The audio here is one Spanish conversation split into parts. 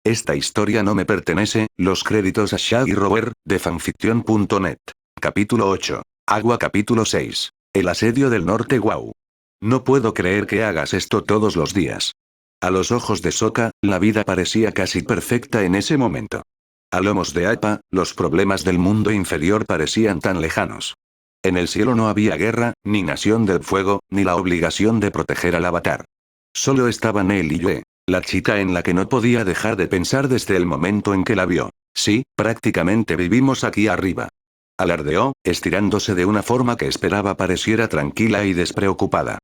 Esta historia no me pertenece, los créditos a Shaggy Rover, de fanfiction.net. Capítulo 8. Agua. Capítulo 6. El asedio del norte. Wow. No puedo creer que hagas esto todos los días. A los ojos de Sokka, la vida parecía casi perfecta en ese momento. A lomos de Appa, los problemas del mundo inferior parecían tan lejanos. En el cielo no había guerra, ni nación del fuego, ni la obligación de proteger al avatar. Solo estaban él y Yue, la chica en la que no podía dejar de pensar desde el momento en que la vio. Sí, prácticamente vivimos aquí arriba. Alardeó, estirándose de una forma que esperaba pareciera tranquila y despreocupada.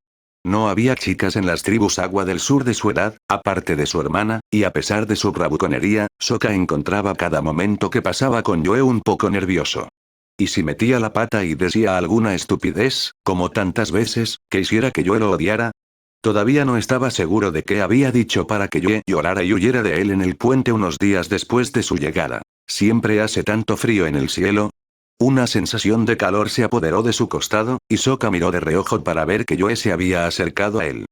No había chicas en las tribus agua del sur de su edad, aparte de su hermana, y a pesar de su bravuconería, Sokka encontraba cada momento que pasaba con Yue un poco nervioso. ¿Y si metía la pata y decía alguna estupidez, como tantas veces, que hiciera que Yue lo odiara? Todavía no estaba seguro de qué había dicho para que Yue llorara y huyera de él en el puente unos días después de su llegada. ¿Siempre hace tanto frío en el cielo? Una sensación de calor se apoderó de su costado, y Sokka miró de reojo para ver que Yue se había acercado a él.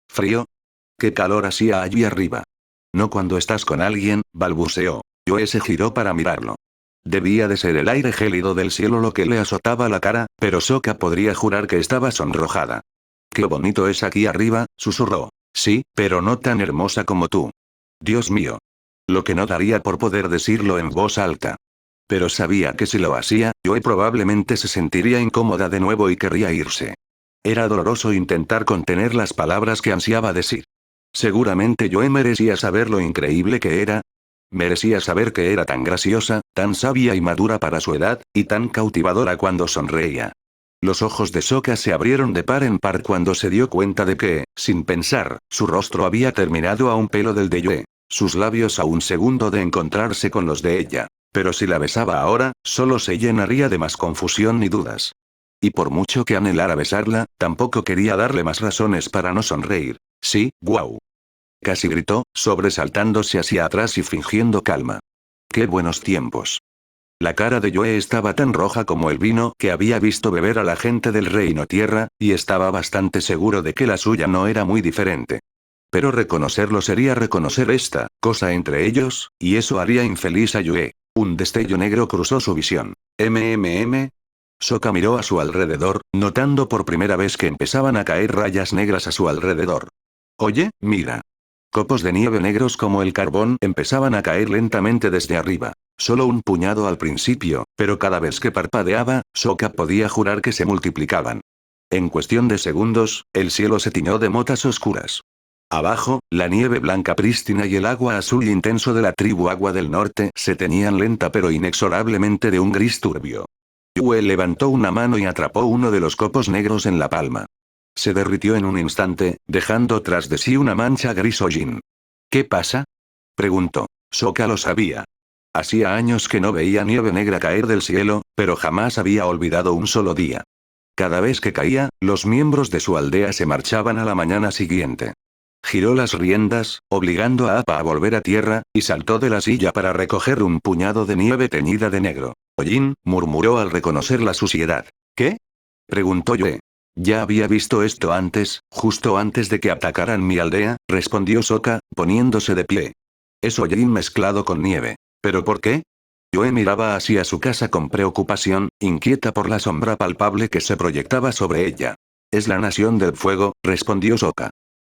¿Frío? ¿Qué calor hacía allí arriba? No cuando estás con alguien, balbuceó. Yue se giró para mirarlo. Debía de ser el aire gélido del cielo lo que le azotaba la cara, pero Sokka podría jurar que estaba sonrojada. «Qué bonito es aquí arriba», susurró. «Sí, pero no tan hermosa como tú». Dios mío. Lo que no daría por poder decirlo en voz alta. Pero sabía que si lo hacía, Yue probablemente se sentiría incómoda de nuevo y querría irse. Era doloroso intentar contener las palabras que ansiaba decir. Seguramente Yue merecía saber lo increíble que era. Merecía saber que era tan graciosa, tan sabia y madura para su edad, y tan cautivadora cuando sonreía. Los ojos de Sokka se abrieron de par en par cuando se dio cuenta de que, sin pensar, su rostro había terminado a un pelo del de Yue, sus labios a un segundo de encontrarse con los de ella. Pero si la besaba ahora, solo se llenaría de más confusión y dudas. Y por mucho que anhelara besarla, tampoco quería darle más razones para no sonreír. Sí, guau. Casi gritó, sobresaltándose hacia atrás y fingiendo calma. ¡Qué buenos tiempos! La cara de Yue estaba tan roja como el vino que había visto beber a la gente del Reino Tierra, y estaba bastante seguro de que la suya no era muy diferente. Pero reconocerlo sería reconocer esta cosa entre ellos, y eso haría infeliz a Yue. Un destello negro cruzó su visión. Sokka miró a su alrededor, notando por primera vez que empezaban a caer rayas negras a su alrededor. Oye, mira. Copos de nieve negros como el carbón empezaban a caer lentamente desde arriba. Solo un puñado al principio, pero cada vez que parpadeaba, Sokka podía jurar que se multiplicaban. En cuestión de segundos, el cielo se tiñó de motas oscuras. Abajo, la nieve blanca prístina y el agua azul intenso de la tribu agua del norte se teñían lenta pero inexorablemente de un gris turbio. Yue levantó una mano y atrapó uno de los copos negros en la palma. Se derritió en un instante, dejando tras de sí una mancha gris hollín. ¿Qué pasa?, preguntó. Sokka lo sabía. Hacía años que no veía nieve negra caer del cielo, pero jamás había olvidado un solo día. Cada vez que caía, los miembros de su aldea se marchaban a la mañana siguiente. Giró las riendas, obligando a Appa a volver a tierra, y saltó de la silla para recoger un puñado de nieve teñida de negro. «Hollín», murmuró al reconocer la suciedad. «¿Qué?», preguntó Yue. «Ya había visto esto antes, justo antes de que atacaran mi aldea», respondió Sokka, poniéndose de pie. «Es hollín mezclado con nieve. ¿Pero por qué?». Yue miraba hacia su casa con preocupación, inquieta por la sombra palpable que se proyectaba sobre ella. «Es la nación del fuego», respondió Sokka.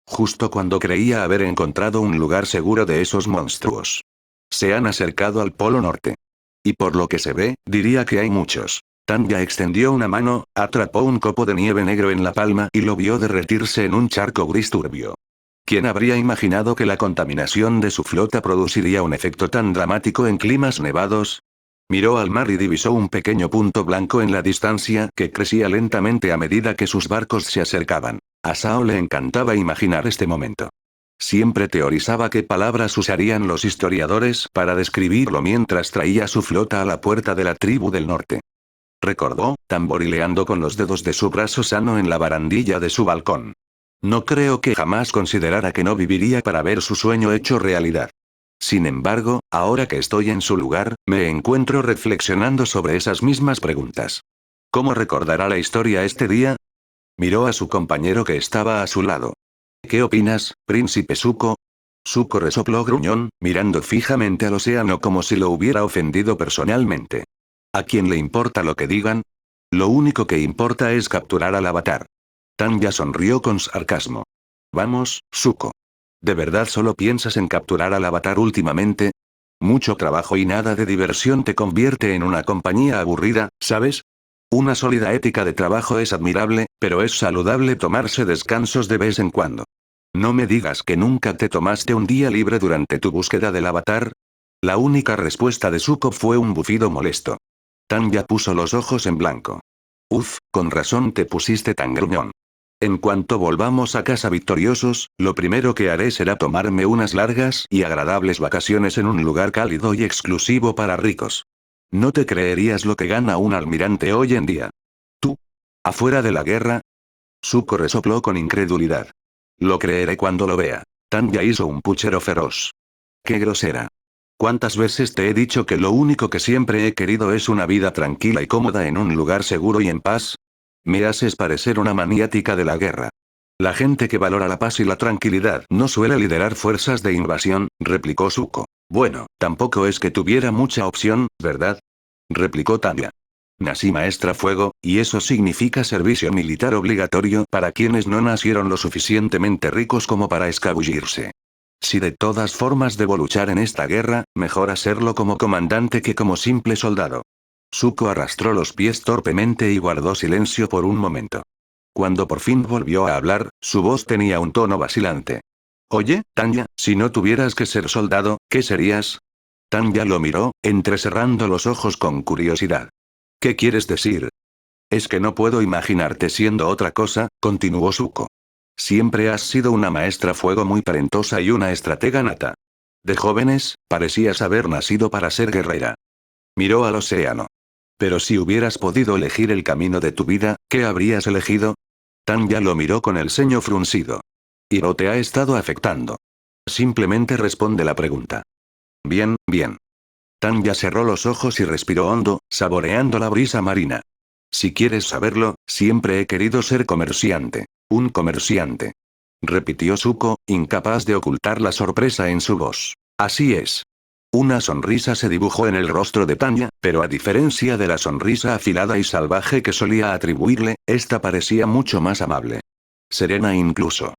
Justo cuando creía haber encontrado un lugar seguro de esos monstruos. Se han acercado al Polo Norte. Y por lo que se ve, diría que hay muchos. Tanya extendió una mano, atrapó un copo de nieve negro en la palma y lo vio derretirse en un charco gris turbio. ¿Quién habría imaginado que la contaminación de su flota produciría un efecto tan dramático en climas nevados? Miró al mar y divisó un pequeño punto blanco en la distancia que crecía lentamente a medida que sus barcos se acercaban. A Sao le encantaba imaginar este momento. Siempre teorizaba qué palabras usarían los historiadores para describirlo mientras traía su flota a la puerta de la tribu del norte. Recordó, tamborileando con los dedos de su brazo sano en la barandilla de su balcón. No creo que jamás considerara que no viviría para ver su sueño hecho realidad. Sin embargo, ahora que estoy en su lugar, me encuentro reflexionando sobre esas mismas preguntas. ¿Cómo recordará la historia este día? Miró a su compañero que estaba a su lado. ¿Qué opinas, Príncipe Zuko? Zuko resopló gruñón, mirando fijamente al océano como si lo hubiera ofendido personalmente. ¿A quién le importa lo que digan? Lo único que importa es capturar al avatar. Tanya sonrió con sarcasmo. Vamos, Zuko. ¿De verdad solo piensas en capturar al avatar últimamente? Mucho trabajo y nada de diversión te convierte en una compañía aburrida, ¿sabes? Una sólida ética de trabajo es admirable, pero es saludable tomarse descansos de vez en cuando. No me digas que nunca te tomaste un día libre durante tu búsqueda del avatar. La única respuesta de Zuko fue un bufido molesto. Tanya puso los ojos en blanco. Uf, con razón te pusiste tan gruñón. En cuanto volvamos a casa victoriosos, lo primero que haré será tomarme unas largas y agradables vacaciones en un lugar cálido y exclusivo para ricos. No te creerías lo que gana un almirante hoy en día. ¿Tú? ¿Afuera de la guerra? Zuko resopló con incredulidad. Lo creeré cuando lo vea. Tanya hizo un puchero feroz. ¡Qué grosera! ¿Cuántas veces te he dicho que lo único que siempre he querido es una vida tranquila y cómoda en un lugar seguro y en paz? Me haces parecer una maniática de la guerra. La gente que valora la paz y la tranquilidad no suele liderar fuerzas de invasión, replicó Zuko. Bueno, tampoco es que tuviera mucha opción, ¿verdad? Replicó Tanya. Nací maestra fuego, y eso significa servicio militar obligatorio para quienes no nacieron lo suficientemente ricos como para escabullirse. Si de todas formas debo luchar en esta guerra, mejor hacerlo como comandante que como simple soldado. Zuko arrastró los pies torpemente y guardó silencio por un momento. Cuando por fin volvió a hablar, su voz tenía un tono vacilante. Oye, Tanya, si no tuvieras que ser soldado, ¿qué serías? Tanya lo miró, entrecerrando los ojos con curiosidad. ¿Qué quieres decir? Es que no puedo imaginarte siendo otra cosa, continuó Zuko. Siempre has sido una maestra fuego muy talentosa y una estratega nata. De jóvenes, parecías haber nacido para ser guerrera. Miró al océano. Pero si hubieras podido elegir el camino de tu vida, ¿qué habrías elegido? Tanya lo miró con el ceño fruncido. ¿Y no te ha estado afectando? Simplemente responde la pregunta. Bien, bien. Tanya cerró los ojos y respiró hondo, saboreando la brisa marina. Si quieres saberlo, siempre he querido ser comerciante. Un comerciante. Repitió Zuko, incapaz de ocultar la sorpresa en su voz. Así es. Una sonrisa se dibujó en el rostro de Tanya, pero a diferencia de la sonrisa afilada y salvaje que solía atribuirle, esta parecía mucho más amable. Serena incluso.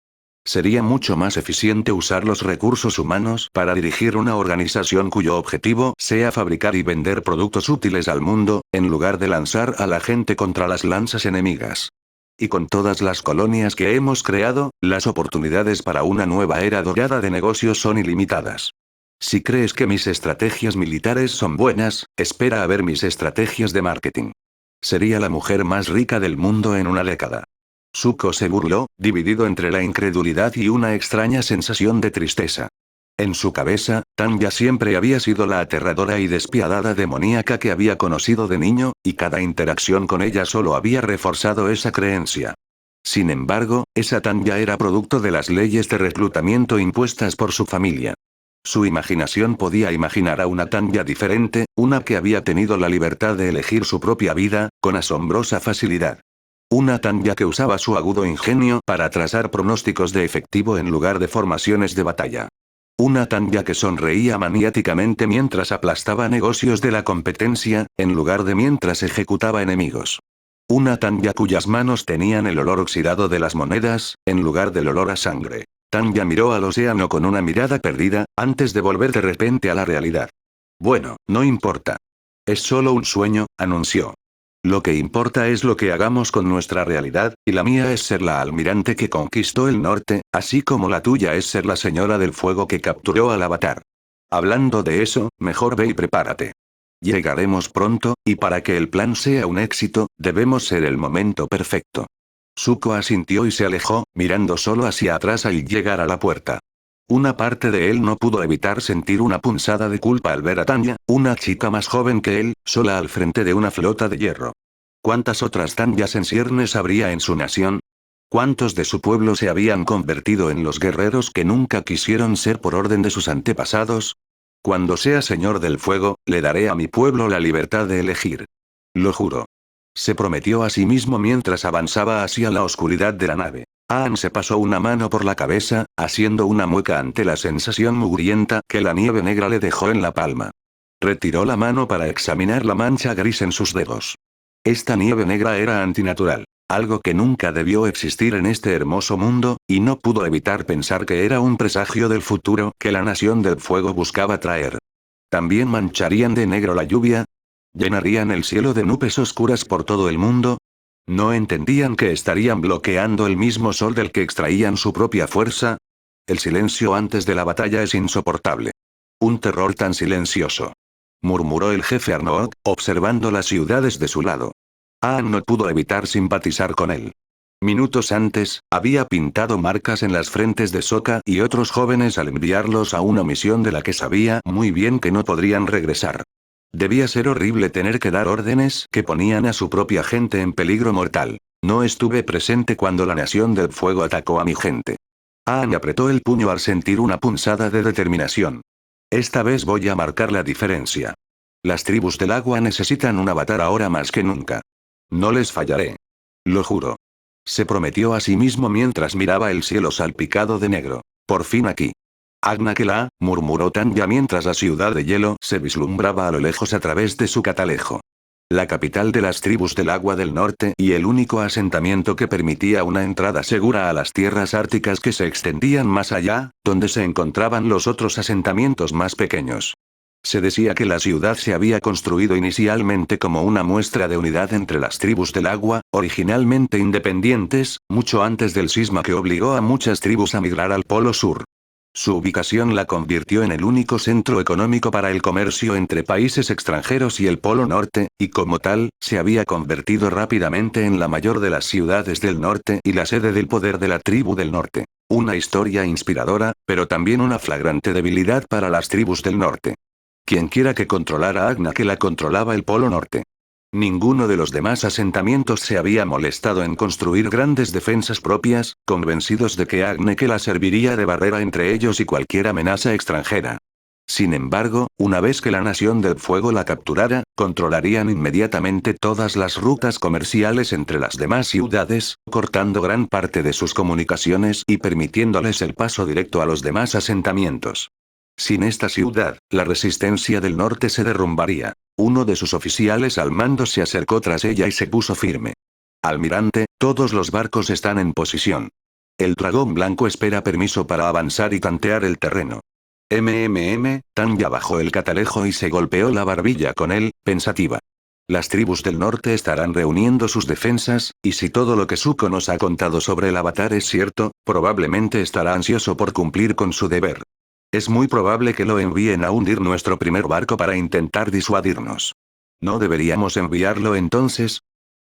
Sería mucho más eficiente usar los recursos humanos para dirigir una organización cuyo objetivo sea fabricar y vender productos útiles al mundo, en lugar de lanzar a la gente contra las lanzas enemigas. Y con todas las colonias que hemos creado, las oportunidades para una nueva era dorada de negocios son ilimitadas. Si crees que mis estrategias militares son buenas, espera a ver mis estrategias de marketing. Sería la mujer más rica del mundo en una década. Zuko se burló, dividido entre la incredulidad y una extraña sensación de tristeza. En su cabeza, Tanya siempre había sido la aterradora y despiadada demoníaca que había conocido de niño, y cada interacción con ella solo había reforzado esa creencia. Sin embargo, esa Tanya era producto de las leyes de reclutamiento impuestas por su familia. Su imaginación podía imaginar a una Tanya diferente, una que había tenido la libertad de elegir su propia vida, con asombrosa facilidad. Una Tanya que usaba su agudo ingenio para trazar pronósticos de efectivo en lugar de formaciones de batalla. Una Tanya que sonreía maniáticamente mientras aplastaba negocios de la competencia, en lugar de mientras ejecutaba enemigos. Una Tanya cuyas manos tenían el olor oxidado de las monedas, en lugar del olor a sangre. Tanya miró al océano con una mirada perdida, antes de volver de repente a la realidad. Bueno, no importa. Es solo un sueño, anunció. Lo que importa es lo que hagamos con nuestra realidad, y la mía es ser la almirante que conquistó el norte, así como la tuya es ser la señora del fuego que capturó al avatar. Hablando de eso, mejor ve y prepárate. Llegaremos pronto, y para que el plan sea un éxito, debemos ser el momento perfecto. Zuko asintió y se alejó, mirando solo hacia atrás al llegar a la puerta. Una parte de él no pudo evitar sentir una punzada de culpa al ver a Tanya, una chica más joven que él, sola al frente de una flota de hierro. ¿Cuántas otras Tanyas en ciernes habría en su nación? ¿Cuántos de su pueblo se habían convertido en los guerreros que nunca quisieron ser por orden de sus antepasados? Cuando sea señor del fuego, le daré a mi pueblo la libertad de elegir. Lo juro. Se prometió a sí mismo mientras avanzaba hacia la oscuridad de la nave. Aang se pasó una mano por la cabeza, haciendo una mueca ante la sensación mugrienta que la nieve negra le dejó en la palma. Retiró la mano para examinar la mancha gris en sus dedos. Esta nieve negra era antinatural, algo que nunca debió existir en este hermoso mundo, y no pudo evitar pensar que era un presagio del futuro que la Nación del Fuego buscaba traer. ¿También mancharían de negro la lluvia? ¿Llenarían el cielo de nubes oscuras por todo el mundo? ¿No entendían que estarían bloqueando el mismo sol del que extraían su propia fuerza? El silencio antes de la batalla es insoportable. Un terror tan silencioso, murmuró el jefe Arnold, observando las ciudades de su lado. Aang no pudo evitar simpatizar con él. Minutos antes, había pintado marcas en las frentes de Sokka y otros jóvenes al enviarlos a una misión de la que sabía muy bien que no podrían regresar. Debía ser horrible tener que dar órdenes que ponían a su propia gente en peligro mortal. No estuve presente cuando la Nación del Fuego atacó a mi gente. Aang apretó el puño al sentir una punzada de determinación. Esta vez voy a marcar la diferencia. Las tribus del agua necesitan un avatar ahora más que nunca. No les fallaré. Lo juro. Se prometió a sí mismo mientras miraba el cielo salpicado de negro. Por fin aquí. Agna-Kela, murmuró Tanya mientras la ciudad de hielo se vislumbraba a lo lejos a través de su catalejo. La capital de las tribus del agua del norte y el único asentamiento que permitía una entrada segura a las tierras árticas que se extendían más allá, donde se encontraban los otros asentamientos más pequeños. Se decía que la ciudad se había construido inicialmente como una muestra de unidad entre las tribus del agua, originalmente independientes, mucho antes del cisma que obligó a muchas tribus a migrar al Polo Sur. Su ubicación la convirtió en el único centro económico para el comercio entre países extranjeros y el Polo Norte, y como tal, se había convertido rápidamente en la mayor de las ciudades del norte y la sede del poder de la tribu del norte. Una historia inspiradora, pero también una flagrante debilidad para las tribus del norte. Quienquiera que controlara a Agna-Kela controlaba el Polo Norte. Ninguno de los demás asentamientos se había molestado en construir grandes defensas propias, convencidos de que Agna-Kela serviría de barrera entre ellos y cualquier amenaza extranjera. Sin embargo, una vez que la Nación del Fuego la capturara, controlarían inmediatamente todas las rutas comerciales entre las demás ciudades, cortando gran parte de sus comunicaciones y permitiéndoles el paso directo a los demás asentamientos. Sin esta ciudad, la resistencia del norte se derrumbaría. Uno de sus oficiales al mando se acercó tras ella y se puso firme. Almirante, todos los barcos están en posición. El dragón blanco espera permiso para avanzar y tantear el terreno. Tanya bajó el catalejo y se golpeó la barbilla con él, pensativa. Las tribus del norte estarán reuniendo sus defensas, y si todo lo que Zuko nos ha contado sobre el avatar es cierto, probablemente estará ansioso por cumplir con su deber. Es muy probable que lo envíen a hundir nuestro primer barco para intentar disuadirnos. ¿No deberíamos enviarlo entonces?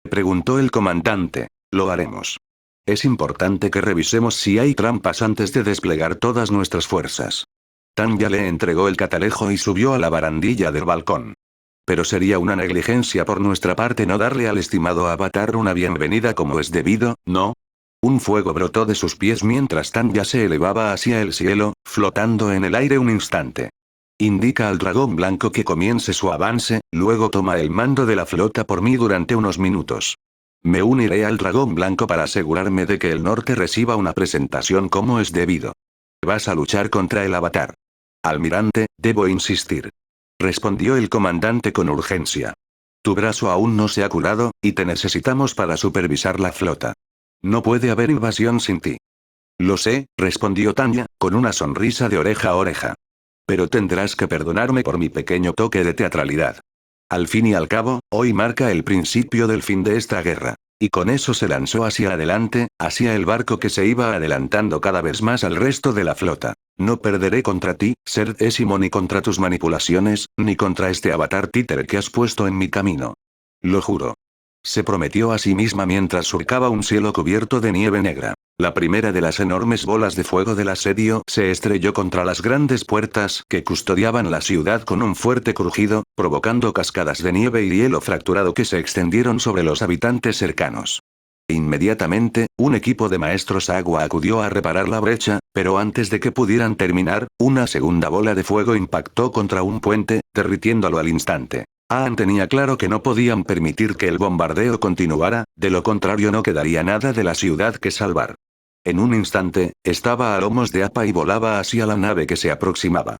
Preguntó el comandante. Lo haremos. Es importante que revisemos si hay trampas antes de desplegar todas nuestras fuerzas. Tanya le entregó el catalejo y subió a la barandilla del balcón. Pero sería una negligencia por nuestra parte no darle al estimado avatar una bienvenida como es debido, ¿no? Un fuego brotó de sus pies mientras Tanya se elevaba hacia el cielo, flotando en el aire un instante. Indica al dragón blanco que comience su avance, luego toma el mando de la flota por mí durante unos minutos. Me uniré al dragón blanco para asegurarme de que el norte reciba una presentación como es debido. Vas a luchar contra el avatar. Almirante, debo insistir. Respondió el comandante con urgencia. Tu brazo aún no se ha curado, y te necesitamos para supervisar la flota. No puede haber invasión sin ti. Lo sé, respondió Tanya, con una sonrisa de oreja a oreja. Pero tendrás que perdonarme por mi pequeño toque de teatralidad. Al fin y al cabo, hoy marca el principio del fin de esta guerra. Y con eso se lanzó hacia adelante, hacia el barco que se iba adelantando cada vez más al resto de la flota. No perderé contra ti, Ser Décimo, ni contra tus manipulaciones, ni contra este avatar títere que has puesto en mi camino. Lo juro. Se prometió a sí misma mientras surcaba un cielo cubierto de nieve negra. La primera de las enormes bolas de fuego del asedio se estrelló contra las grandes puertas que custodiaban la ciudad con un fuerte crujido, provocando cascadas de nieve y hielo fracturado que se extendieron sobre los habitantes cercanos. Inmediatamente, un equipo de maestros agua acudió a reparar la brecha, pero antes de que pudieran terminar, una segunda bola de fuego impactó contra un puente, derritiéndolo al instante. Aang tenía claro que no podían permitir que el bombardeo continuara, de lo contrario no quedaría nada de la ciudad que salvar. En un instante, estaba a lomos de Appa y volaba hacia la nave que se aproximaba.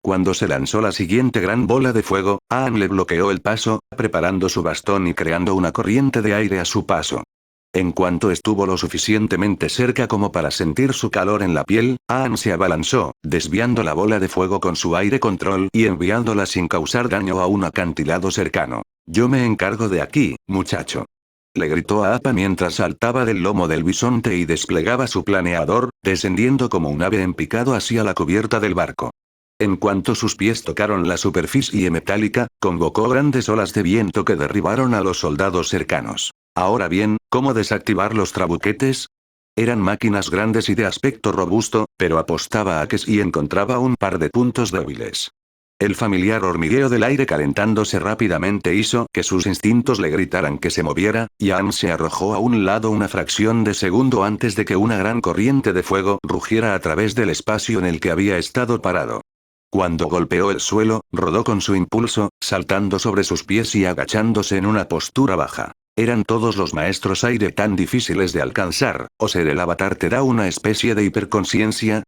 Cuando se lanzó la siguiente gran bola de fuego, Aang le bloqueó el paso, preparando su bastón y creando una corriente de aire a su paso. En cuanto estuvo lo suficientemente cerca como para sentir su calor en la piel, Aang se abalanzó, desviando la bola de fuego con su aire control y enviándola sin causar daño a un acantilado cercano. «Yo me encargo de aquí, muchacho», le gritó a Appa mientras saltaba del lomo del bisonte y desplegaba su planeador, descendiendo como un ave en picado hacia la cubierta del barco. En cuanto sus pies tocaron la superficie metálica, convocó grandes olas de viento que derribaron a los soldados cercanos. Ahora bien, ¿cómo desactivar los trabuquetes? Eran máquinas grandes y de aspecto robusto, pero apostaba a que si encontraba un par de puntos débiles. El familiar hormigueo del aire calentándose rápidamente hizo que sus instintos le gritaran que se moviera, y Aang se arrojó a un lado una fracción de segundo antes de que una gran corriente de fuego rugiera a través del espacio en el que había estado parado. Cuando golpeó el suelo, rodó con su impulso, saltando sobre sus pies y agachándose en una postura baja. ¿Eran todos los maestros aire tan difíciles de alcanzar, o ser el avatar te da una especie de hiperconciencia?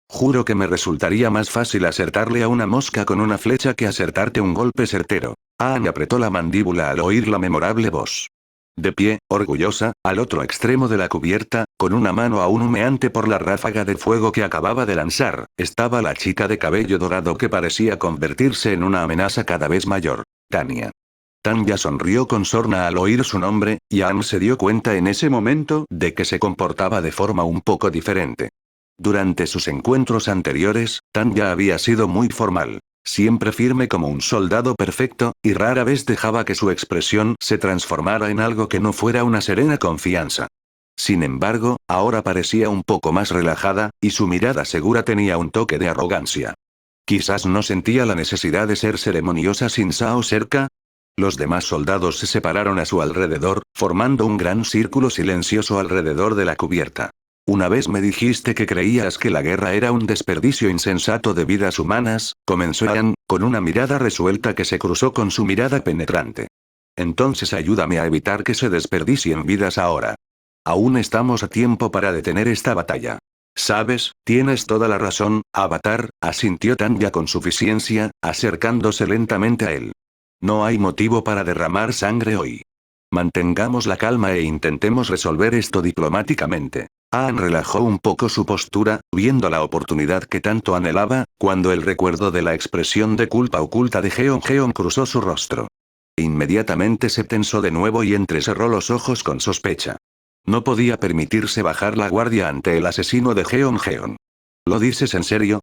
Juro que me resultaría más fácil acertarle a una mosca con una flecha que acertarte un golpe certero. Aang apretó la mandíbula al oír la memorable voz. De pie, orgullosa, al otro extremo de la cubierta, con una mano aún humeante por la ráfaga de fuego que acababa de lanzar, estaba la chica de cabello dorado que parecía convertirse en una amenaza cada vez mayor. Tanya. Tanya sonrió con sorna al oír su nombre, y Aang se dio cuenta en ese momento de que se comportaba de forma un poco diferente. Durante sus encuentros anteriores, Tanya había sido muy formal. Siempre firme como un soldado perfecto, y rara vez dejaba que su expresión se transformara en algo que no fuera una serena confianza. Sin embargo, ahora parecía un poco más relajada, y su mirada segura tenía un toque de arrogancia. Quizás no sentía la necesidad de ser ceremoniosa sin Sao cerca. Los demás soldados se separaron a su alrededor, formando un gran círculo silencioso alrededor de la cubierta. Una vez me dijiste que creías que la guerra era un desperdicio insensato de vidas humanas, comenzó Aang, con una mirada resuelta que se cruzó con su mirada penetrante. Entonces ayúdame a evitar que se desperdicien vidas ahora. Aún estamos a tiempo para detener esta batalla. Sabes, tienes toda la razón, Avatar, asintió Tanya con suficiencia, acercándose lentamente a él. No hay motivo para derramar sangre hoy. Mantengamos la calma e intentemos resolver esto diplomáticamente. Aang relajó un poco su postura, viendo la oportunidad que tanto anhelaba, cuando el recuerdo de la expresión de culpa oculta de Jeon cruzó su rostro. Inmediatamente se tensó de nuevo y entrecerró los ojos con sospecha. No podía permitirse bajar la guardia ante el asesino de Jeon. ¿Lo dices en serio?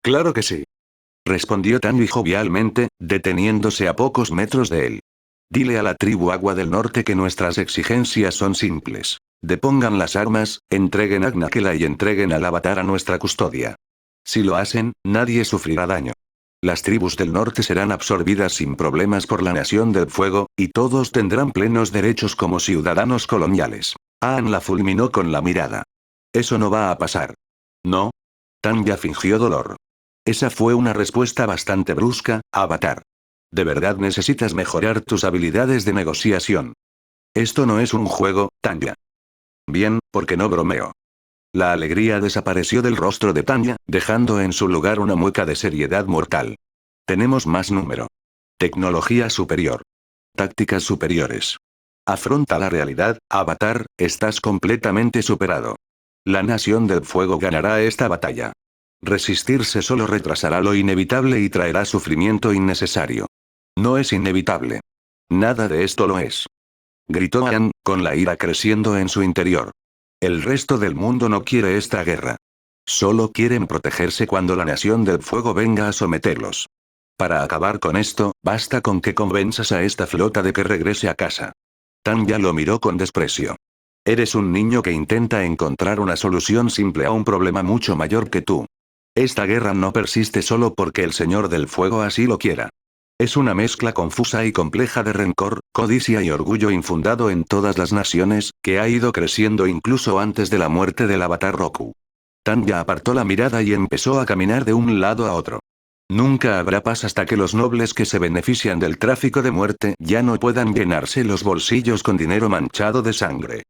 Claro que sí. Respondió Tanya jovialmente, deteniéndose a pocos metros de él. Dile a la tribu Agua del Norte que nuestras exigencias son simples. Depongan las armas, entreguen a Agnaquela y entreguen al avatar a nuestra custodia. Si lo hacen, nadie sufrirá daño. Las tribus del norte serán absorbidas sin problemas por la Nación del Fuego, y todos tendrán plenos derechos como ciudadanos coloniales. Aang la fulminó con la mirada. Eso no va a pasar. ¿No? Tanya fingió dolor. Esa fue una respuesta bastante brusca, Avatar. De verdad necesitas mejorar tus habilidades de negociación. Esto no es un juego, Tanya. Bien, porque no bromeo. La alegría desapareció del rostro de Tanya, dejando en su lugar una mueca de seriedad mortal. Tenemos más número. Tecnología superior. Tácticas superiores. Afronta la realidad, Avatar, estás completamente superado. La Nación del Fuego ganará esta batalla. Resistirse solo retrasará lo inevitable y traerá sufrimiento innecesario. No es inevitable. Nada de esto lo es. Gritó Aang, con la ira creciendo en su interior. El resto del mundo no quiere esta guerra. Solo quieren protegerse cuando la Nación del Fuego venga a someterlos. Para acabar con esto, basta con que convenzas a esta flota de que regrese a casa. Tanya lo miró con desprecio. Eres un niño que intenta encontrar una solución simple a un problema mucho mayor que tú. Esta guerra no persiste solo porque el Señor del Fuego así lo quiera. Es una mezcla confusa y compleja de rencor, codicia y orgullo infundado en todas las naciones, que ha ido creciendo incluso antes de la muerte del avatar Roku. Tanya apartó la mirada y empezó a caminar de un lado a otro. Nunca habrá paz hasta que los nobles que se benefician del tráfico de muerte ya no puedan llenarse los bolsillos con dinero manchado de sangre.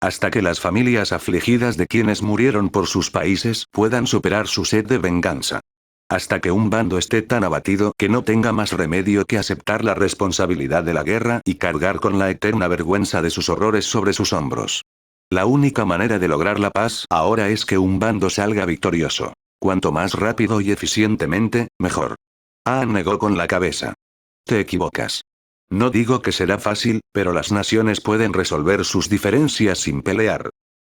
Hasta que las familias afligidas de quienes murieron por sus países puedan superar su sed de venganza. Hasta que un bando esté tan abatido que no tenga más remedio que aceptar la responsabilidad de la guerra y cargar con la eterna vergüenza de sus horrores sobre sus hombros. La única manera de lograr la paz ahora es que un bando salga victorioso. Cuanto más rápido y eficientemente, mejor. Aang negó con la cabeza. Te equivocas. No digo que será fácil, pero las naciones pueden resolver sus diferencias sin pelear.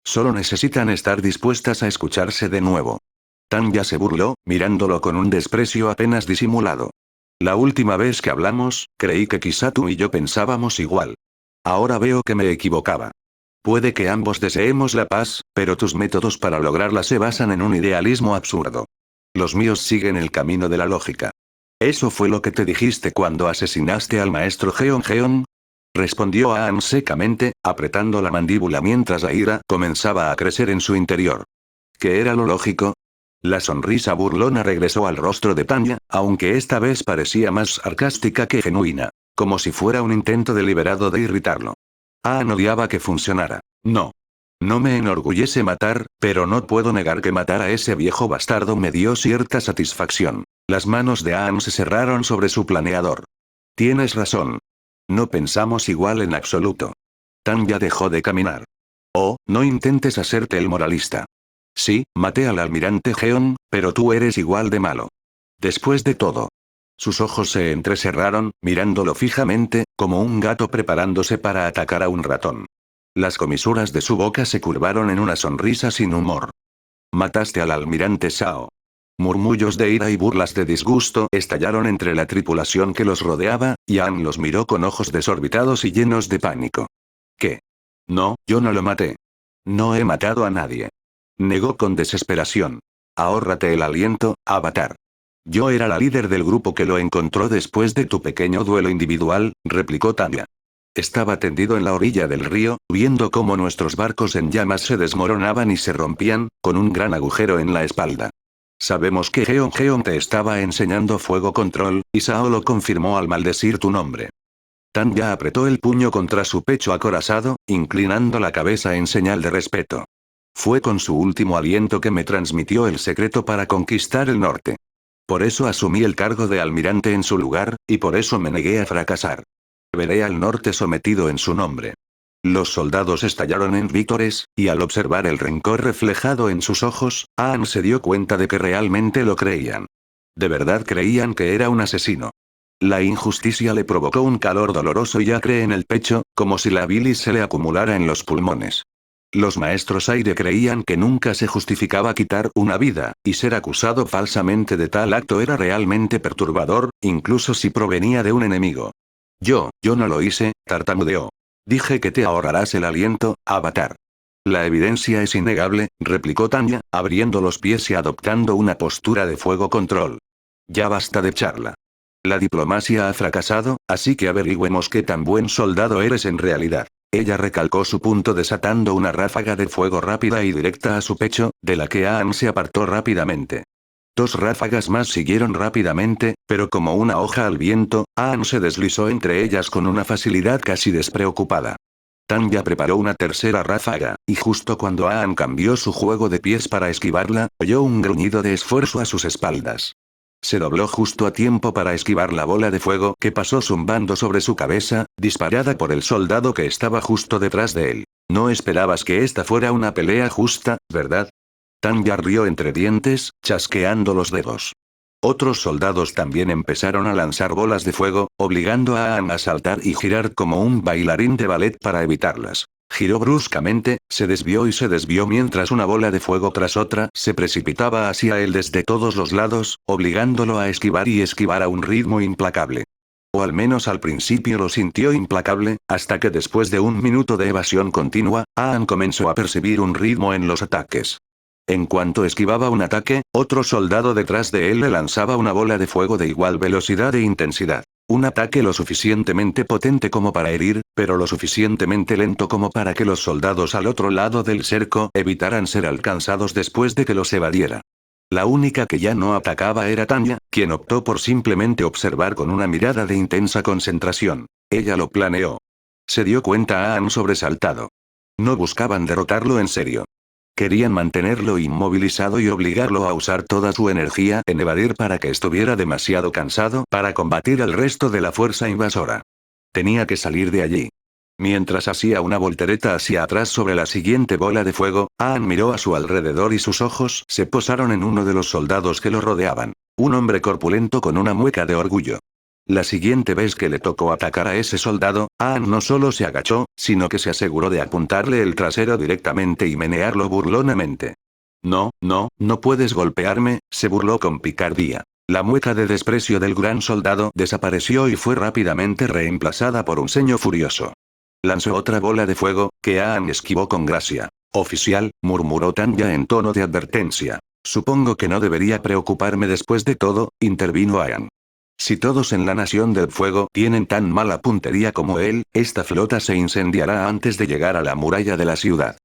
Solo necesitan estar dispuestas a escucharse de nuevo. Tanya se burló, mirándolo con un desprecio apenas disimulado. La última vez que hablamos, creí que quizá tú y yo pensábamos igual. Ahora veo que me equivocaba. Puede que ambos deseemos la paz, pero tus métodos para lograrla se basan en un idealismo absurdo. Los míos siguen el camino de la lógica. ¿Eso fue lo que te dijiste cuando asesinaste al maestro Jeon? Respondió Aang secamente, apretando la mandíbula mientras la ira comenzaba a crecer en su interior. ¿Qué era lo lógico? La sonrisa burlona regresó al rostro de Tanya, aunque esta vez parecía más sarcástica que genuina, como si fuera un intento deliberado de irritarlo. Aang odiaba que funcionara. No. No me enorgullece matar, pero no puedo negar que matar a ese viejo bastardo me dio cierta satisfacción. Las manos de Aang se cerraron sobre su planeador. Tienes razón. No pensamos igual en absoluto. Tanya dejó de caminar. Oh, no intentes hacerte el moralista. Sí, maté al almirante Jeon, pero tú eres igual de malo. Después de todo. Sus ojos se entrecerraron, mirándolo fijamente, como un gato preparándose para atacar a un ratón. Las comisuras de su boca se curvaron en una sonrisa sin humor. Mataste al almirante Shao. Murmullos de ira y burlas de disgusto estallaron entre la tripulación que los rodeaba, y Aang los miró con ojos desorbitados y llenos de pánico. ¿Qué? No, yo no lo maté. No he matado a nadie. Negó con desesperación. Ahórrate el aliento, Avatar. Yo era la líder del grupo que lo encontró después de tu pequeño duelo individual, replicó Tanya. Estaba tendido en la orilla del río, viendo cómo nuestros barcos en llamas se desmoronaban y se rompían, con un gran agujero en la espalda. Sabemos que Jeon te estaba enseñando fuego control, y Shao lo confirmó al maldecir tu nombre. Tanya apretó el puño contra su pecho acorazado, inclinando la cabeza en señal de respeto. Fue con su último aliento que me transmitió el secreto para conquistar el norte. Por eso asumí el cargo de almirante en su lugar, y por eso me negué a fracasar. Veré al norte sometido en su nombre. Los soldados estallaron en vítores, y al observar el rencor reflejado en sus ojos, Aang se dio cuenta de que realmente lo creían. De verdad creían que era un asesino. La injusticia le provocó un calor doloroso y acre en el pecho, como si la bilis se le acumulara en los pulmones. Los maestros aire creían que nunca se justificaba quitar una vida, y ser acusado falsamente de tal acto era realmente perturbador, incluso si provenía de un enemigo. Yo no lo hice, tartamudeó. Dije que te ahorrarás el aliento, Avatar. La evidencia es innegable, replicó Tanya, abriendo los pies y adoptando una postura de fuego control. Ya basta de charla. La diplomacia ha fracasado, así que averigüemos qué tan buen soldado eres en realidad. Ella recalcó su punto desatando una ráfaga de fuego rápida y directa a su pecho, de la que Aang se apartó rápidamente. 2 ráfagas más siguieron rápidamente, pero como una hoja al viento, Aang se deslizó entre ellas con una facilidad casi despreocupada. Tanya preparó una tercera ráfaga, y justo cuando Aang cambió su juego de pies para esquivarla, oyó un gruñido de esfuerzo a sus espaldas. Se dobló justo a tiempo para esquivar la bola de fuego que pasó zumbando sobre su cabeza, disparada por el soldado que estaba justo detrás de él. No esperabas que esta fuera una pelea justa, ¿verdad? Tanya rió entre dientes, chasqueando los dedos. Otros soldados también empezaron a lanzar bolas de fuego, obligando a Aang a saltar y girar como un bailarín de ballet para evitarlas. Giró bruscamente, se desvió mientras una bola de fuego tras otra se precipitaba hacia él desde todos los lados, obligándolo a esquivar y esquivar a un ritmo implacable. O al menos al principio lo sintió implacable, hasta que después de un minuto de evasión continua, Aang comenzó a percibir un ritmo en los ataques. En cuanto esquivaba un ataque, otro soldado detrás de él le lanzaba una bola de fuego de igual velocidad e intensidad. Un ataque lo suficientemente potente como para herir, pero lo suficientemente lento como para que los soldados al otro lado del cerco evitaran ser alcanzados después de que los evadiera. La única que ya no atacaba era Tanya, quien optó por simplemente observar con una mirada de intensa concentración. Ella lo planeó. Se dio cuenta Aang sobresaltado. No buscaban derrotarlo en serio. Querían mantenerlo inmovilizado y obligarlo a usar toda su energía en evadir para que estuviera demasiado cansado para combatir al resto de la fuerza invasora. Tenía que salir de allí. Mientras hacía una voltereta hacia atrás sobre la siguiente bola de fuego, Aang miró a su alrededor y sus ojos se posaron en uno de los soldados que lo rodeaban. Un hombre corpulento con una mueca de orgullo. La siguiente vez que le tocó atacar a ese soldado, Aang no solo se agachó, sino que se aseguró de apuntarle el trasero directamente y menearlo burlonamente. No, no, no puedes golpearme, se burló con picardía. La mueca de desprecio del gran soldado desapareció y fue rápidamente reemplazada por un ceño furioso. Lanzó otra bola de fuego, que Aang esquivó con gracia. Oficial, murmuró Tanya en tono de advertencia. Supongo que no debería preocuparme después de todo, intervino Aang. Si todos en la Nación del Fuego tienen tan mala puntería como él, esta flota se incendiará antes de llegar a la muralla de la ciudad.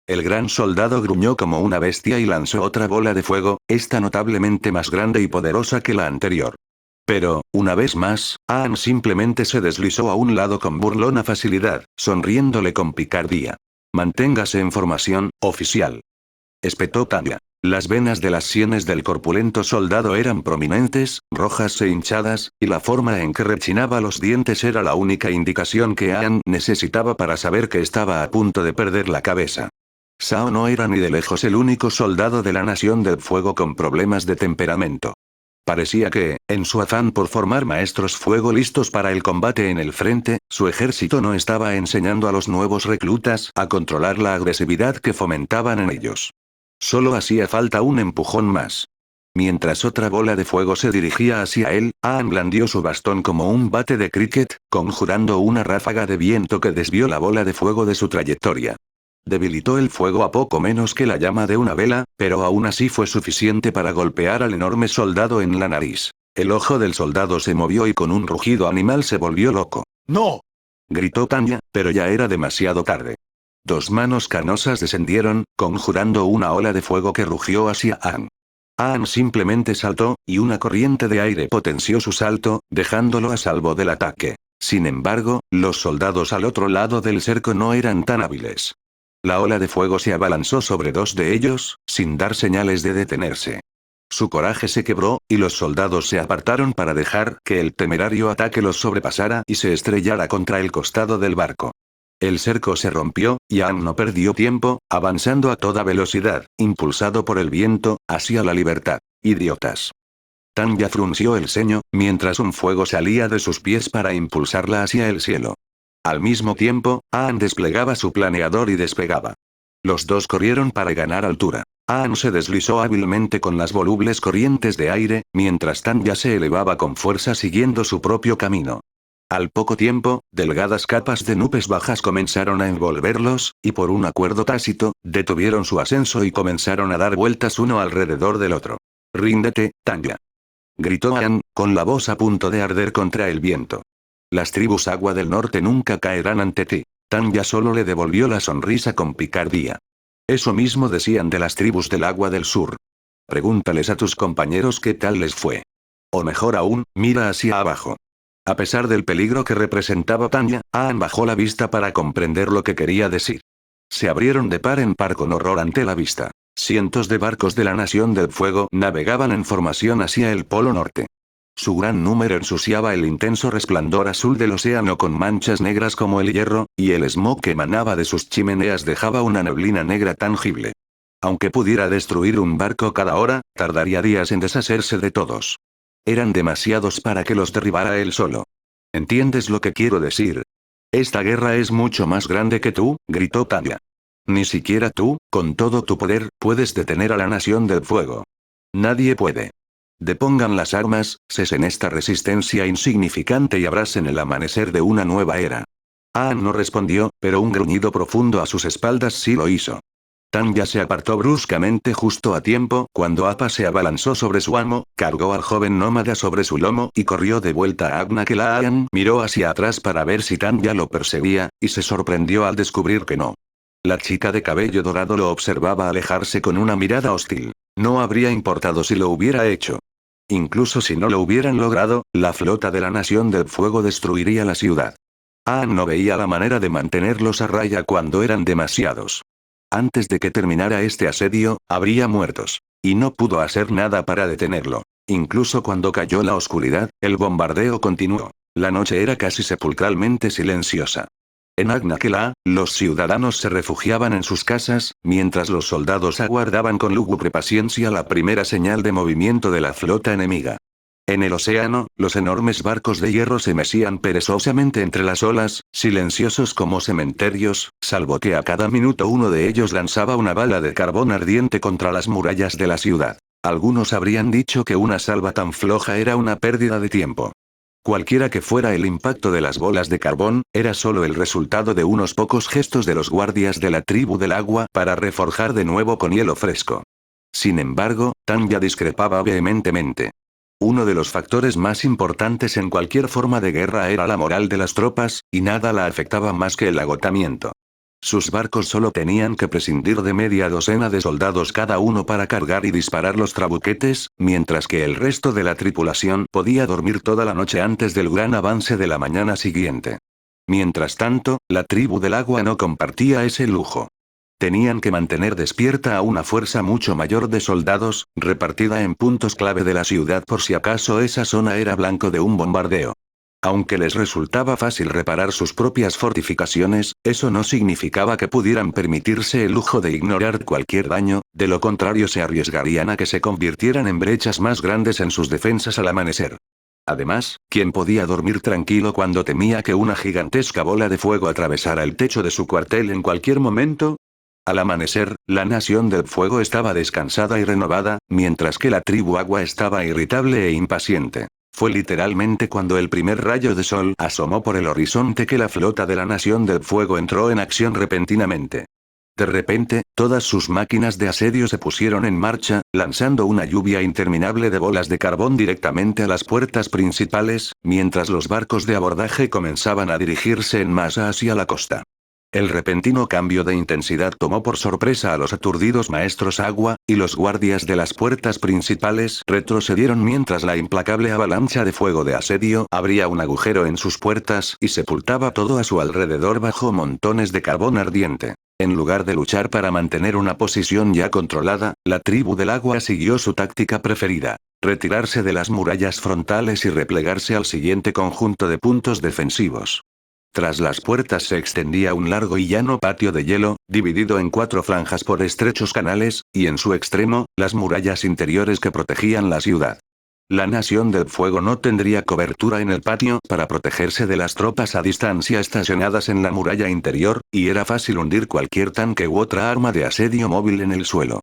El gran soldado gruñó como una bestia y lanzó otra bola de fuego, esta notablemente más grande y poderosa que la anterior. Pero, una vez más, Aang simplemente se deslizó a un lado con burlona facilidad, sonriéndole con picardía. Manténgase en formación, oficial. Espetó Tanya. Las venas de las sienes del corpulento soldado eran prominentes, rojas e hinchadas, y la forma en que rechinaba los dientes era la única indicación que Aang necesitaba para saber que estaba a punto de perder la cabeza. Shao no era ni de lejos el único soldado de la Nación del Fuego con problemas de temperamento. Parecía que, en su afán por formar maestros fuego listos para el combate en el frente, su ejército no estaba enseñando a los nuevos reclutas a controlar la agresividad que fomentaban en ellos. Solo hacía falta un empujón más. Mientras otra bola de fuego se dirigía hacia él, Aang blandió su bastón como un bate de cricket, conjurando una ráfaga de viento que desvió la bola de fuego de su trayectoria. Debilitó el fuego a poco menos que la llama de una vela, pero aún así fue suficiente para golpear al enorme soldado en la nariz. El ojo del soldado se movió y con un rugido animal se volvió loco. ¡No! Gritó Tanya, pero ya era demasiado tarde. Dos manos canosas descendieron, conjurando una ola de fuego que rugió hacia Aang. Aang simplemente saltó, y una corriente de aire potenció su salto, dejándolo a salvo del ataque. Sin embargo, los soldados al otro lado del cerco no eran tan hábiles. La ola de fuego se abalanzó sobre dos de ellos, sin dar señales de detenerse. Su coraje se quebró, y los soldados se apartaron para dejar que el temerario ataque los sobrepasara y se estrellara contra el costado del barco. El cerco se rompió, y Aang no perdió tiempo, avanzando a toda velocidad, impulsado por el viento, hacia la libertad. ¡Idiotas! Tanya frunció el ceño, mientras un fuego salía de sus pies para impulsarla hacia el cielo. Al mismo tiempo, Aang desplegaba su planeador y despegaba. Los dos corrieron para ganar altura. Aang se deslizó hábilmente con las volubles corrientes de aire, mientras Tanya se elevaba con fuerza siguiendo su propio camino. Al poco tiempo, delgadas capas de nubes bajas comenzaron a envolverlos, y por un acuerdo tácito, detuvieron su ascenso y comenzaron a dar vueltas uno alrededor del otro. «Ríndete, Tanya», gritó Aang, con la voz a punto de arder contra el viento. «Las tribus Agua del Norte nunca caerán ante ti». Tanya solo le devolvió la sonrisa con picardía. «Eso mismo decían de las tribus del Agua del Sur. Pregúntales a tus compañeros qué tal les fue. O mejor aún, mira hacia abajo». A pesar del peligro que representaba Tanya, Aang bajó la vista para comprender lo que quería decir. Se abrieron de par en par con horror ante la vista. Cientos de barcos de la Nación del Fuego navegaban en formación hacia el Polo Norte. Su gran número ensuciaba el intenso resplandor azul del océano con manchas negras como el hierro, y el smog que emanaba de sus chimeneas dejaba una neblina negra tangible. Aunque pudiera destruir un barco cada hora, tardaría días en deshacerse de todos. Eran demasiados para que los derribara él solo. ¿Entiendes lo que quiero decir? Esta guerra es mucho más grande que tú, gritó Tanya. Ni siquiera tú, con todo tu poder, puedes detener a la Nación del Fuego. Nadie puede. Depongan las armas, cesen esta resistencia insignificante y abracen el amanecer de una nueva era. Aang no respondió, pero un gruñido profundo a sus espaldas sí lo hizo. Tanya se apartó bruscamente justo a tiempo cuando Appa se abalanzó sobre su amo, cargó al joven nómada sobre su lomo y corrió de vuelta a Agna. Aang miró hacia atrás para ver si Tanya lo perseguía, y se sorprendió al descubrir que no. La chica de cabello dorado lo observaba alejarse con una mirada hostil. No habría importado si lo hubiera hecho. Incluso si no lo hubieran logrado, la flota de la Nación del Fuego destruiría la ciudad. No veía la manera de mantenerlos a raya cuando eran demasiados. Antes de que terminara este asedio, habría muertos. Y no pudo hacer nada para detenerlo. Incluso cuando cayó la oscuridad, el bombardeo continuó. La noche era casi sepulcralmente silenciosa. En Agnaquelá, los ciudadanos se refugiaban en sus casas, mientras los soldados aguardaban con lúgubre paciencia la primera señal de movimiento de la flota enemiga. En el océano, los enormes barcos de hierro se mecían perezosamente entre las olas, silenciosos como cementerios, salvo que a cada minuto uno de ellos lanzaba una bala de carbón ardiente contra las murallas de la ciudad. Algunos habrían dicho que una salva tan floja era una pérdida de tiempo. Cualquiera que fuera el impacto de las bolas de carbón, era solo el resultado de unos pocos gestos de los guardias de la tribu del agua para reforjar de nuevo con hielo fresco. Sin embargo, Tanya discrepaba vehementemente. Uno de los factores más importantes en cualquier forma de guerra era la moral de las tropas, y nada la afectaba más que el agotamiento. Sus barcos solo tenían que prescindir de media docena de soldados cada uno para cargar y disparar los trabuquetes, mientras que el resto de la tripulación podía dormir toda la noche antes del gran avance de la mañana siguiente. Mientras tanto, la tribu del agua no compartía ese lujo. Tenían que mantener despierta a una fuerza mucho mayor de soldados, repartida en puntos clave de la ciudad por si acaso esa zona era blanco de un bombardeo. Aunque les resultaba fácil reparar sus propias fortificaciones, eso no significaba que pudieran permitirse el lujo de ignorar cualquier daño, de lo contrario se arriesgarían a que se convirtieran en brechas más grandes en sus defensas al amanecer. Además, ¿quién podía dormir tranquilo cuando temía que una gigantesca bola de fuego atravesara el techo de su cuartel en cualquier momento? Al amanecer, la Nación del Fuego estaba descansada y renovada, mientras que la tribu agua estaba irritable e impaciente. Fue literalmente cuando el primer rayo de sol asomó por el horizonte que la flota de la Nación del Fuego entró en acción repentinamente. De repente, todas sus máquinas de asedio se pusieron en marcha, lanzando una lluvia interminable de bolas de carbón directamente a las puertas principales, mientras los barcos de abordaje comenzaban a dirigirse en masa hacia la costa. El repentino cambio de intensidad tomó por sorpresa a los aturdidos maestros agua, y los guardias de las puertas principales retrocedieron mientras la implacable avalancha de fuego de asedio abría un agujero en sus puertas y sepultaba todo a su alrededor bajo montones de carbón ardiente. En lugar de luchar para mantener una posición ya controlada, la tribu del agua siguió su táctica preferida: retirarse de las murallas frontales y replegarse al siguiente conjunto de puntos defensivos. Tras las puertas se extendía un largo y llano patio de hielo, dividido en 4 franjas por estrechos canales, y en su extremo, las murallas interiores que protegían la ciudad. La Nación del Fuego no tendría cobertura en el patio para protegerse de las tropas a distancia estacionadas en la muralla interior, y era fácil hundir cualquier tanque u otra arma de asedio móvil en el suelo.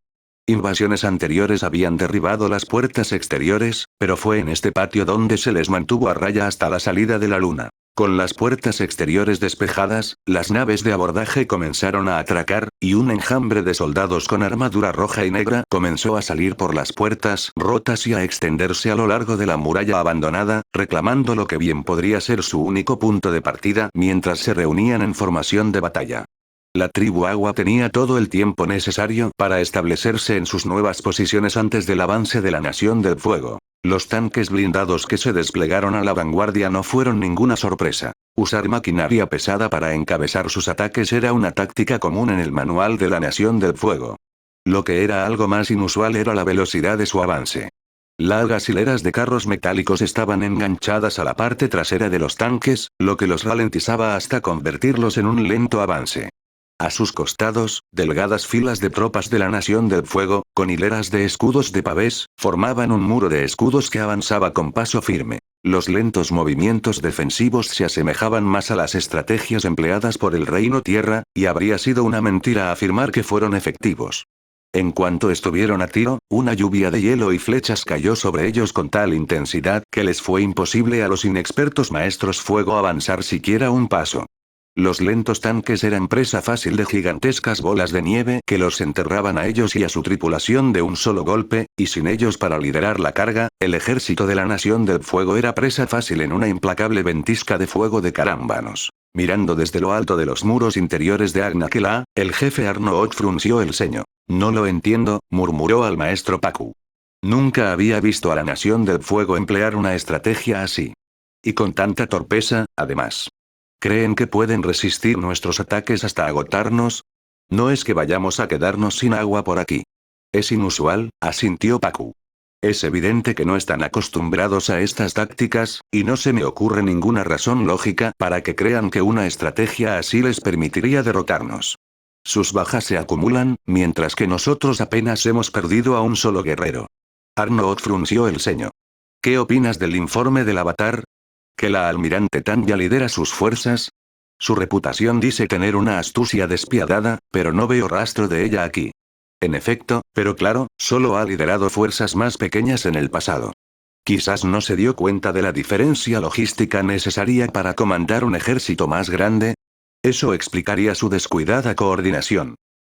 Invasiones anteriores habían derribado las puertas exteriores, pero fue en este patio donde se les mantuvo a raya hasta la salida de la luna. Con las puertas exteriores despejadas, las naves de abordaje comenzaron a atracar, y un enjambre de soldados con armadura roja y negra comenzó a salir por las puertas rotas y a extenderse a lo largo de la muralla abandonada, reclamando lo que bien podría ser su único punto de partida mientras se reunían en formación de batalla. La tribu agua tenía todo el tiempo necesario para establecerse en sus nuevas posiciones antes del avance de la Nación del Fuego. Los tanques blindados que se desplegaron a la vanguardia no fueron ninguna sorpresa. Usar maquinaria pesada para encabezar sus ataques era una táctica común en el manual de la Nación del Fuego. Lo que era algo más inusual era la velocidad de su avance. Largas hileras de carros metálicos estaban enganchadas a la parte trasera de los tanques, lo que los ralentizaba hasta convertirlos en un lento avance. A sus costados, delgadas filas de tropas de la Nación del Fuego, con hileras de escudos de pavés, formaban un muro de escudos que avanzaba con paso firme. Los lentos movimientos defensivos se asemejaban más a las estrategias empleadas por el Reino Tierra, y habría sido una mentira afirmar que fueron efectivos. En cuanto estuvieron a tiro, una lluvia de hielo y flechas cayó sobre ellos con tal intensidad que les fue imposible a los inexpertos maestros fuego avanzar siquiera un paso. Los lentos tanques eran presa fácil de gigantescas bolas de nieve que los enterraban a ellos y a su tripulación de un solo golpe, y sin ellos para liderar la carga, el ejército de la Nación del Fuego era presa fácil en una implacable ventisca de fuego de carámbanos. Mirando desde lo alto de los muros interiores de Agnaquelá, el jefe Arnold frunció el ceño. No lo entiendo, murmuró al maestro Pacu. Nunca había visto a la Nación del Fuego emplear una estrategia así. Y con tanta torpeza, además. ¿Creen que pueden resistir nuestros ataques hasta agotarnos? No es que vayamos a quedarnos sin agua por aquí. Es inusual, asintió Pacu. Es evidente que no están acostumbrados a estas tácticas, y no se me ocurre ninguna razón lógica para que crean que una estrategia así les permitiría derrotarnos. Sus bajas se acumulan, mientras que nosotros apenas hemos perdido a un solo guerrero. Arnold frunció el ceño. ¿Qué opinas del informe del Avatar? ¿Que la almirante Tanya lidera sus fuerzas? Su reputación dice tener una astucia despiadada, pero no veo rastro de ella aquí. En efecto, pero claro, solo ha liderado fuerzas más pequeñas en el pasado. Quizás no se dio cuenta de la diferencia logística necesaria para comandar un ejército más grande. Eso explicaría su descuidada coordinación.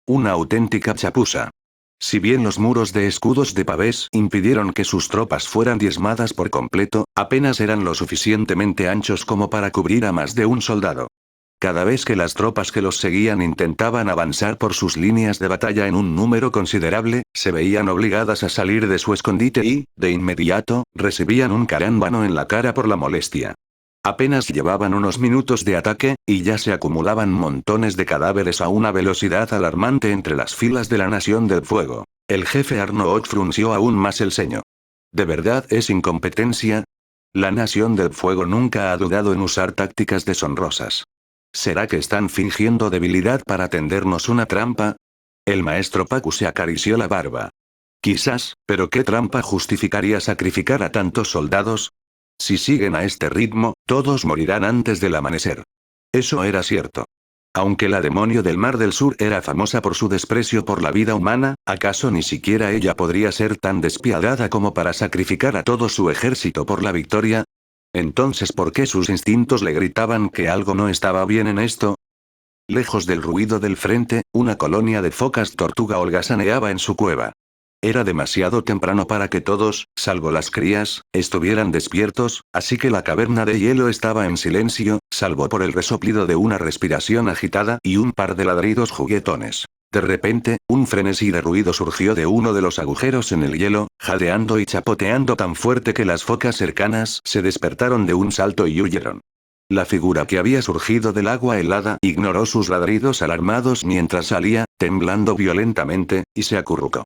Una auténtica chapuza. Si bien los muros de escudos de pavés impidieron que sus tropas fueran diezmadas por completo, apenas eran lo suficientemente anchos como para cubrir a más de un soldado. Cada vez que las tropas que los seguían intentaban avanzar por sus líneas de batalla en un número considerable, se veían obligadas a salir de su escondite y, de inmediato, recibían un carámbano en la cara por la molestia. Apenas llevaban unos minutos de ataque, y ya se acumulaban montones de cadáveres a una velocidad alarmante entre las filas de la Nación del Fuego. El jefe Arnold frunció aún más el ceño. ¿De verdad es incompetencia? La Nación del Fuego nunca ha dudado en usar tácticas deshonrosas. ¿Será que están fingiendo debilidad para tendernos una trampa? El maestro Pacu se acarició la barba. Quizás, pero ¿qué trampa justificaría sacrificar a tantos soldados? Si siguen a este ritmo, todos morirán antes del amanecer. Eso era cierto. Aunque la demonio del Mar del Sur era famosa por su desprecio por la vida humana, ¿acaso ni siquiera ella podría ser tan despiadada como para sacrificar a todo su ejército por la victoria? Entonces, ¿por qué sus instintos le gritaban que algo no estaba bien en esto? Lejos del ruido del frente, una colonia de focas tortuga holgazaneaba en su cueva. Era demasiado temprano para que todos, salvo las crías, estuvieran despiertos, así que la caverna de hielo estaba en silencio, salvo por el resoplido de una respiración agitada y un par de ladridos juguetones. De repente, un frenesí de ruido surgió de uno de los agujeros en el hielo, jadeando y chapoteando tan fuerte que las focas cercanas se despertaron de un salto y huyeron. La figura que había surgido del agua helada ignoró sus ladridos alarmados mientras salía, temblando violentamente, y se acurrucó.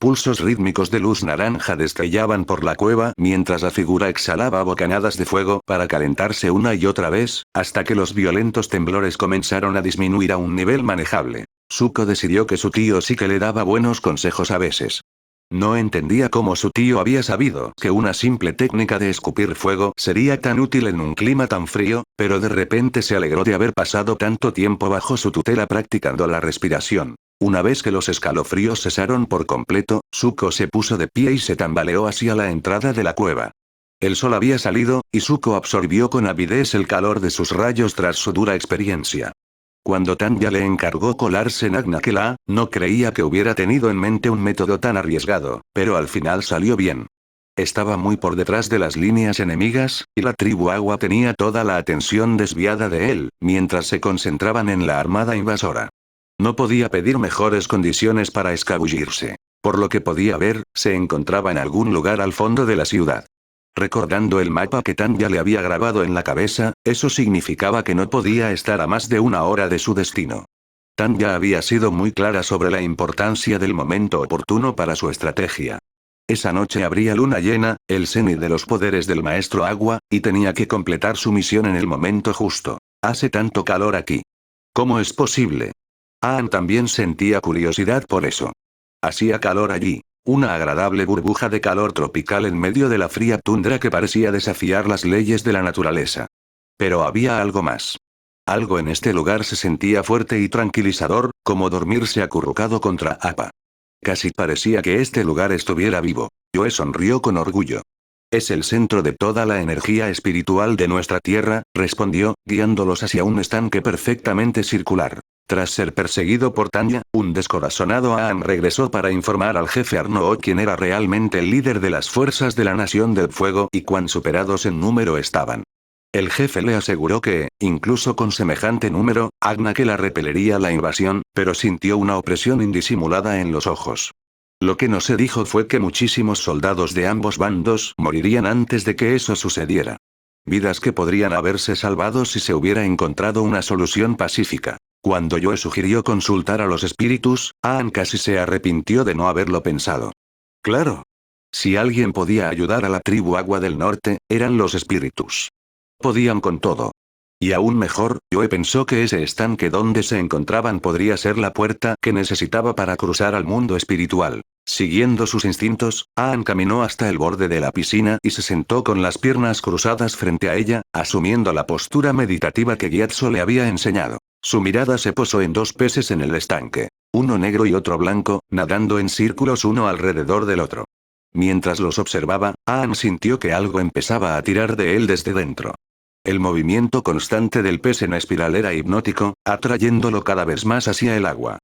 Pulsos rítmicos de luz naranja destrellaban por la cueva mientras la figura exhalaba bocanadas de fuego para calentarse una y otra vez, hasta que los violentos temblores comenzaron a disminuir a un nivel manejable. Zuko decidió que su tío sí que le daba buenos consejos a veces. No entendía cómo su tío había sabido que una simple técnica de escupir fuego sería tan útil en un clima tan frío, pero de repente se alegró de haber pasado tanto tiempo bajo su tutela practicando la respiración. Una vez que los escalofríos cesaron por completo, Zuko se puso de pie y se tambaleó hacia la entrada de la cueva. El sol había salido, y Zuko absorbió con avidez el calor de sus rayos tras su dura experiencia. Cuando Tanya le encargó colarse en Agnaquela, no creía que hubiera tenido en mente un método tan arriesgado, pero al final salió bien. Estaba muy por detrás de las líneas enemigas, y la tribu Agua tenía toda la atención desviada de él, mientras se concentraban en la armada invasora. No podía pedir mejores condiciones para escabullirse. Por lo que podía ver, se encontraba en algún lugar al fondo de la ciudad. Recordando el mapa que Tanya le había grabado en la cabeza, eso significaba que no podía estar a más de una hora de su destino. Tanya había sido muy clara sobre la importancia del momento oportuno para su estrategia. Esa noche habría luna llena, el cenit de los poderes del maestro Agua, y tenía que completar su misión en el momento justo. Hace tanto calor aquí. ¿Cómo es posible? Aang también sentía curiosidad por eso. Hacía calor allí. Una agradable burbuja de calor tropical en medio de la fría tundra que parecía desafiar las leyes de la naturaleza. Pero había algo más. Algo en este lugar se sentía fuerte y tranquilizador, como dormirse acurrucado contra Appa. Casi parecía que este lugar estuviera vivo. Yoe sonrió con orgullo. Es el centro de toda la energía espiritual de nuestra tierra, respondió, guiándolos hacia un estanque perfectamente circular. Tras ser perseguido por Tanya, un descorazonado Aang regresó para informar al jefe Arnold quién era realmente el líder de las fuerzas de la Nación del Fuego y cuán superados en número estaban. El jefe le aseguró que, incluso con semejante número, Agnaquela repelería la invasión, pero sintió una opresión indisimulada en los ojos. Lo que no se dijo fue que muchísimos soldados de ambos bandos morirían antes de que eso sucediera. Vidas que podrían haberse salvado si se hubiera encontrado una solución pacífica. Cuando Joe sugirió consultar a los espíritus, Aang casi se arrepintió de no haberlo pensado. Claro. Si alguien podía ayudar a la tribu Agua del Norte, eran los espíritus. Podían con todo. Y aún mejor, Joe pensó que ese estanque donde se encontraban podría ser la puerta que necesitaba para cruzar al mundo espiritual. Siguiendo sus instintos, Aang caminó hasta el borde de la piscina y se sentó con las piernas cruzadas frente a ella, asumiendo la postura meditativa que Gyatso le había enseñado. Su mirada se posó en dos peces en el estanque, uno negro y otro blanco, nadando en círculos uno alrededor del otro. Mientras los observaba, Aang sintió que algo empezaba a tirar de él desde dentro. El movimiento constante del pez en espiral era hipnótico, atrayéndolo cada vez más hacia el agua.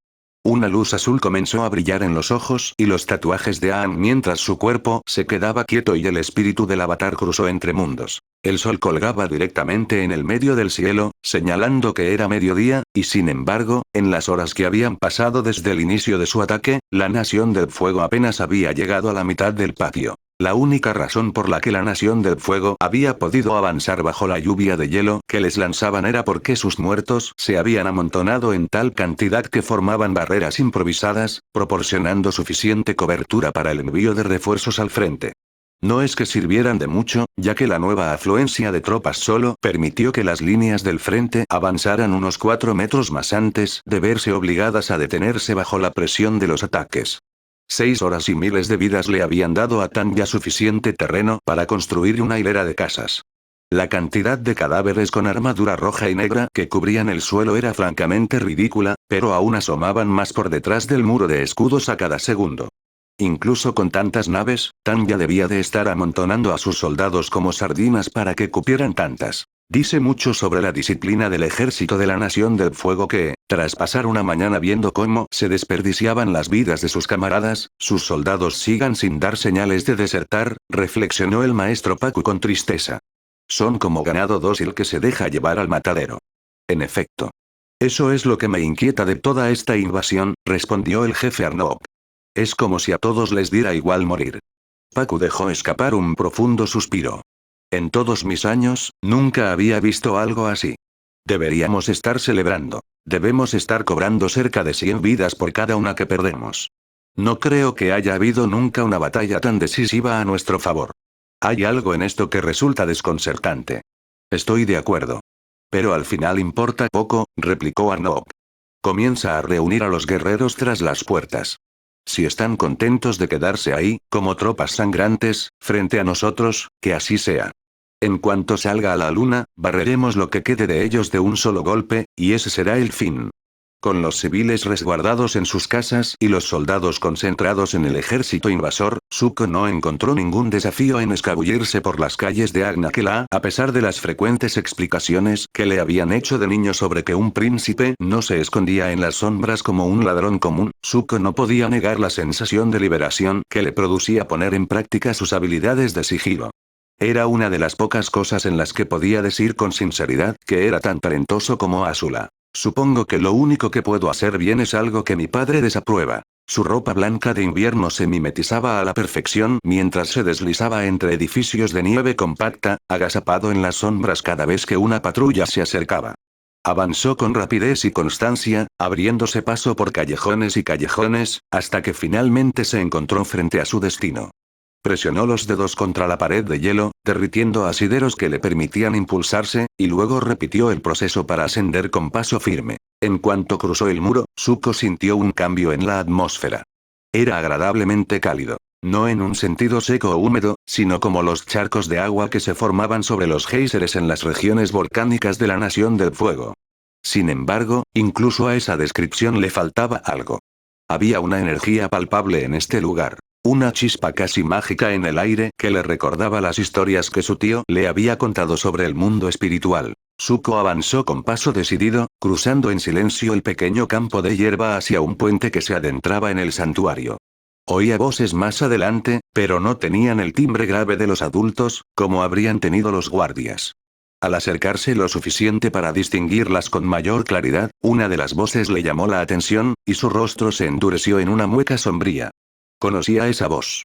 Una luz azul comenzó a brillar en los ojos y los tatuajes de Aang mientras su cuerpo se quedaba quieto y el espíritu del avatar cruzó entre mundos. El sol colgaba directamente en el medio del cielo, señalando que era mediodía, y sin embargo, en las horas que habían pasado desde el inicio de su ataque, la Nación del Fuego apenas había llegado a la mitad del patio. La única razón por la que la Nación del Fuego había podido avanzar bajo la lluvia de hielo que les lanzaban era porque sus muertos se habían amontonado en tal cantidad que formaban barreras improvisadas, proporcionando suficiente cobertura para el envío de refuerzos al frente. No es que sirvieran de mucho, ya que la nueva afluencia de tropas solo permitió que las líneas del frente avanzaran unos 4 metros más antes de verse obligadas a detenerse bajo la presión de los ataques. 6 horas y miles de vidas le habían dado a Tanya suficiente terreno para construir una hilera de casas. La cantidad de cadáveres con armadura roja y negra que cubrían el suelo era francamente ridícula, pero aún asomaban más por detrás del muro de escudos a cada segundo. Incluso con tantas naves, Tanya debía de estar amontonando a sus soldados como sardinas para que cupieran tantas. Dice mucho sobre la disciplina del ejército de la Nación del Fuego que, tras pasar una mañana viendo cómo se desperdiciaban las vidas de sus camaradas, sus soldados sigan sin dar señales de desertar, reflexionó el maestro Pakku con tristeza. Son como ganado dócil que se deja llevar al matadero. En efecto. Eso es lo que me inquieta de toda esta invasión, respondió el jefe Arnok. Es como si a todos les diera igual morir. Pakku dejó escapar un profundo suspiro. En todos mis años, nunca había visto algo así. Deberíamos estar celebrando. Debemos estar cobrando cerca de 100 vidas por cada una que perdemos. No creo que haya habido nunca una batalla tan decisiva a nuestro favor. Hay algo en esto que resulta desconcertante. Estoy de acuerdo. Pero al final importa poco, replicó Arnok. Comienza a reunir a los guerreros tras las puertas. Si están contentos de quedarse ahí, como tropas sangrantes, frente a nosotros, que así sea. En cuanto salga a la luna, barreremos lo que quede de ellos de un solo golpe, y ese será el fin. Con los civiles resguardados en sus casas y los soldados concentrados en el ejército invasor, Zuko no encontró ningún desafío en escabullirse por las calles de Agnaquela, a pesar de las frecuentes explicaciones que le habían hecho de niño sobre que un príncipe no se escondía en las sombras como un ladrón común. Zuko no podía negar la sensación de liberación que le producía poner en práctica sus habilidades de sigilo. Era una de las pocas cosas en las que podía decir con sinceridad que era tan talentoso como Azula. Supongo que lo único que puedo hacer bien es algo que mi padre desaprueba. Su ropa blanca de invierno se mimetizaba a la perfección mientras se deslizaba entre edificios de nieve compacta, agazapado en las sombras cada vez que una patrulla se acercaba. Avanzó con rapidez y constancia, abriéndose paso por callejones y callejones, hasta que finalmente se encontró frente a su destino. Presionó los dedos contra la pared de hielo, derritiendo asideros que le permitían impulsarse, y luego repitió el proceso para ascender con paso firme. En cuanto cruzó el muro, Zuko sintió un cambio en la atmósfera. Era agradablemente cálido. No en un sentido seco o húmedo, sino como los charcos de agua que se formaban sobre los géiseres en las regiones volcánicas de la Nación del Fuego. Sin embargo, incluso a esa descripción le faltaba algo. Había una energía palpable en este lugar. Una chispa casi mágica en el aire que le recordaba las historias que su tío le había contado sobre el mundo espiritual. Zuko avanzó con paso decidido, cruzando en silencio el pequeño campo de hierba hacia un puente que se adentraba en el santuario. Oía voces más adelante, pero no tenían el timbre grave de los adultos, como habrían tenido los guardias. Al acercarse lo suficiente para distinguirlas con mayor claridad, una de las voces le llamó la atención, y su rostro se endureció en una mueca sombría. Conocía esa voz.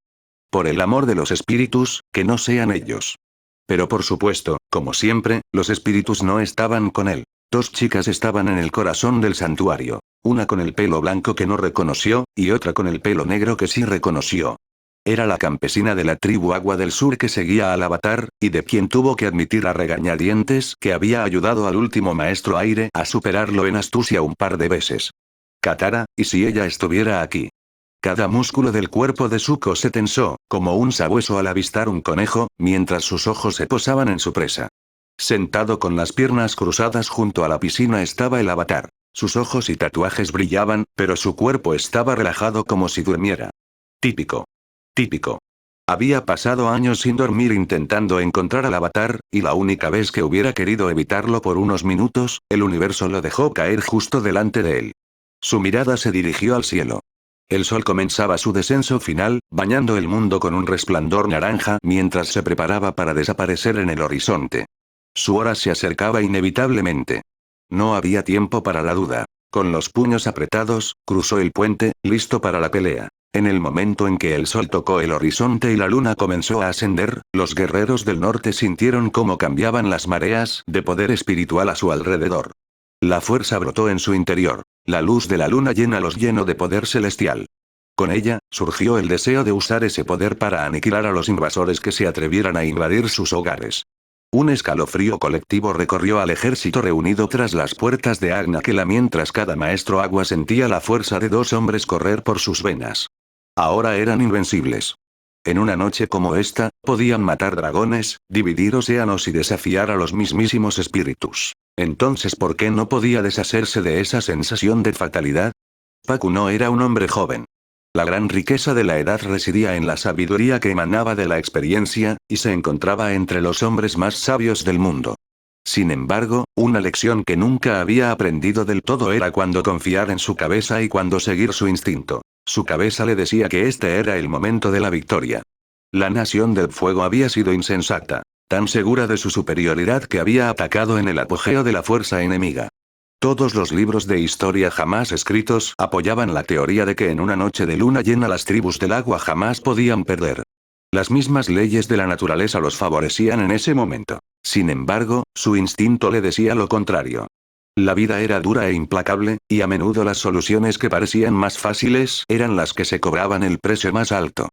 Por el amor de los espíritus, que no sean ellos. Pero por supuesto, como siempre, los espíritus no estaban con él. Dos chicas estaban en el corazón del santuario. Una con el pelo blanco que no reconoció, y otra con el pelo negro que sí reconoció. Era la campesina de la tribu Agua del Sur que seguía al avatar, y de quien tuvo que admitir a regañadientes que había ayudado al último maestro aire a superarlo en astucia un par de veces. Katara, ¿y si ella estuviera aquí? Cada músculo del cuerpo de Zuko se tensó, como un sabueso al avistar un conejo, mientras sus ojos se posaban en su presa. Sentado con las piernas cruzadas junto a la piscina estaba el avatar. Sus ojos y tatuajes brillaban, pero su cuerpo estaba relajado como si durmiera. Típico. Típico. Había pasado años sin dormir intentando encontrar al avatar, y la única vez que hubiera querido evitarlo por unos minutos, el universo lo dejó caer justo delante de él. Su mirada se dirigió al cielo. El sol comenzaba su descenso final, bañando el mundo con un resplandor naranja mientras se preparaba para desaparecer en el horizonte. Su hora se acercaba inevitablemente. No había tiempo para la duda. Con los puños apretados, cruzó el puente, listo para la pelea. En el momento en que el sol tocó el horizonte y la luna comenzó a ascender, los guerreros del norte sintieron cómo cambiaban las mareas de poder espiritual a su alrededor. La fuerza brotó en su interior. La luz de la luna llena los llenó de poder celestial. Con ella, surgió el deseo de usar ese poder para aniquilar a los invasores que se atrevieran a invadir sus hogares. Un escalofrío colectivo recorrió al ejército reunido tras las puertas de Agnakela mientras cada maestro agua sentía la fuerza de dos hombres correr por sus venas. Ahora eran invencibles. En una noche como esta, podían matar dragones, dividir océanos y desafiar a los mismísimos espíritus. Entonces, ¿por qué no podía deshacerse de esa sensación de fatalidad? Pakku no era un hombre joven. La gran riqueza de la edad residía en la sabiduría que emanaba de la experiencia, y se encontraba entre los hombres más sabios del mundo. Sin embargo, una lección que nunca había aprendido del todo era cuándo confiar en su cabeza y cuándo seguir su instinto. Su cabeza le decía que este era el momento de la victoria. La Nación del Fuego había sido insensata, tan segura de su superioridad que había atacado en el apogeo de la fuerza enemiga. Todos los libros de historia jamás escritos apoyaban la teoría de que en una noche de luna llena las tribus del agua jamás podían perder. Las mismas leyes de la naturaleza los favorecían en ese momento. Sin embargo, su instinto le decía lo contrario. La vida era dura e implacable, y a menudo las soluciones que parecían más fáciles eran las que se cobraban el precio más alto.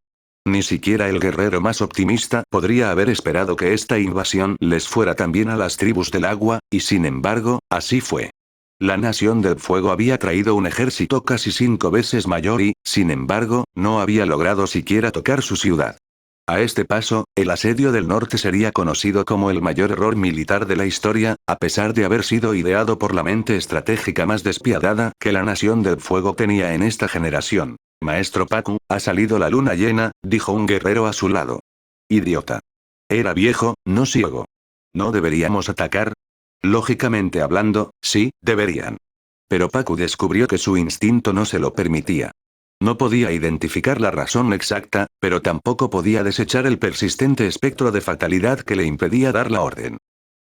Ni siquiera el guerrero más optimista podría haber esperado que esta invasión les fuera tan bien a las tribus del agua, y sin embargo, así fue. La Nación del Fuego había traído un ejército casi 5 veces mayor y, sin embargo, no había logrado siquiera tocar su ciudad. A este paso, el asedio del norte sería conocido como el mayor error militar de la historia, a pesar de haber sido ideado por la mente estratégica más despiadada que la Nación del Fuego tenía en esta generación. Maestro Pakku, ha salido la luna llena, dijo un guerrero a su lado. Idiota. Era viejo, no ciego. ¿No deberíamos atacar? Lógicamente hablando, sí, deberían. Pero Pakku descubrió que su instinto no se lo permitía. No podía identificar la razón exacta, pero tampoco podía desechar el persistente espectro de fatalidad que le impedía dar la orden.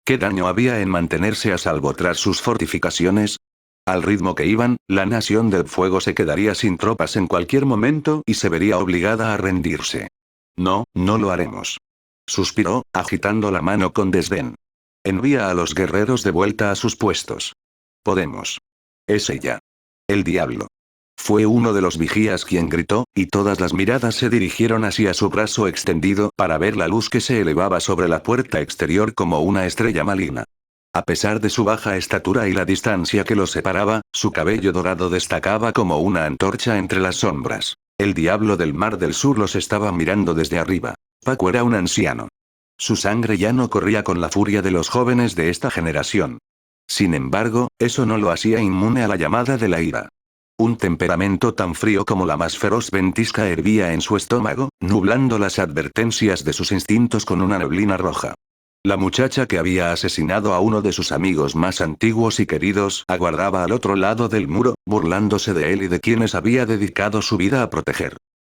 ¿Qué daño había en mantenerse a salvo tras sus fortificaciones? Al ritmo que iban, la Nación del Fuego se quedaría sin tropas en cualquier momento y se vería obligada a rendirse. No, no lo haremos. Suspiró, agitando la mano con desdén. Envía a los guerreros de vuelta a sus puestos. Podemos. Es ella. El diablo. Fue uno de los vigías quien gritó, y todas las miradas se dirigieron hacia su brazo extendido para ver la luz que se elevaba sobre la puerta exterior como una estrella maligna. A pesar de su baja estatura y la distancia que los separaba, su cabello dorado destacaba como una antorcha entre las sombras. El diablo del Mar del Sur los estaba mirando desde arriba. Pakku era un anciano. Su sangre ya no corría con la furia de los jóvenes de esta generación. Sin embargo, eso no lo hacía inmune a la llamada de la ira. Un temperamento tan frío como la más feroz ventisca hervía en su estómago, nublando las advertencias de sus instintos con una neblina roja. La muchacha que había asesinado a uno de sus amigos más antiguos y queridos aguardaba al otro lado del muro, burlándose de él y de quienes había dedicado su vida a proteger.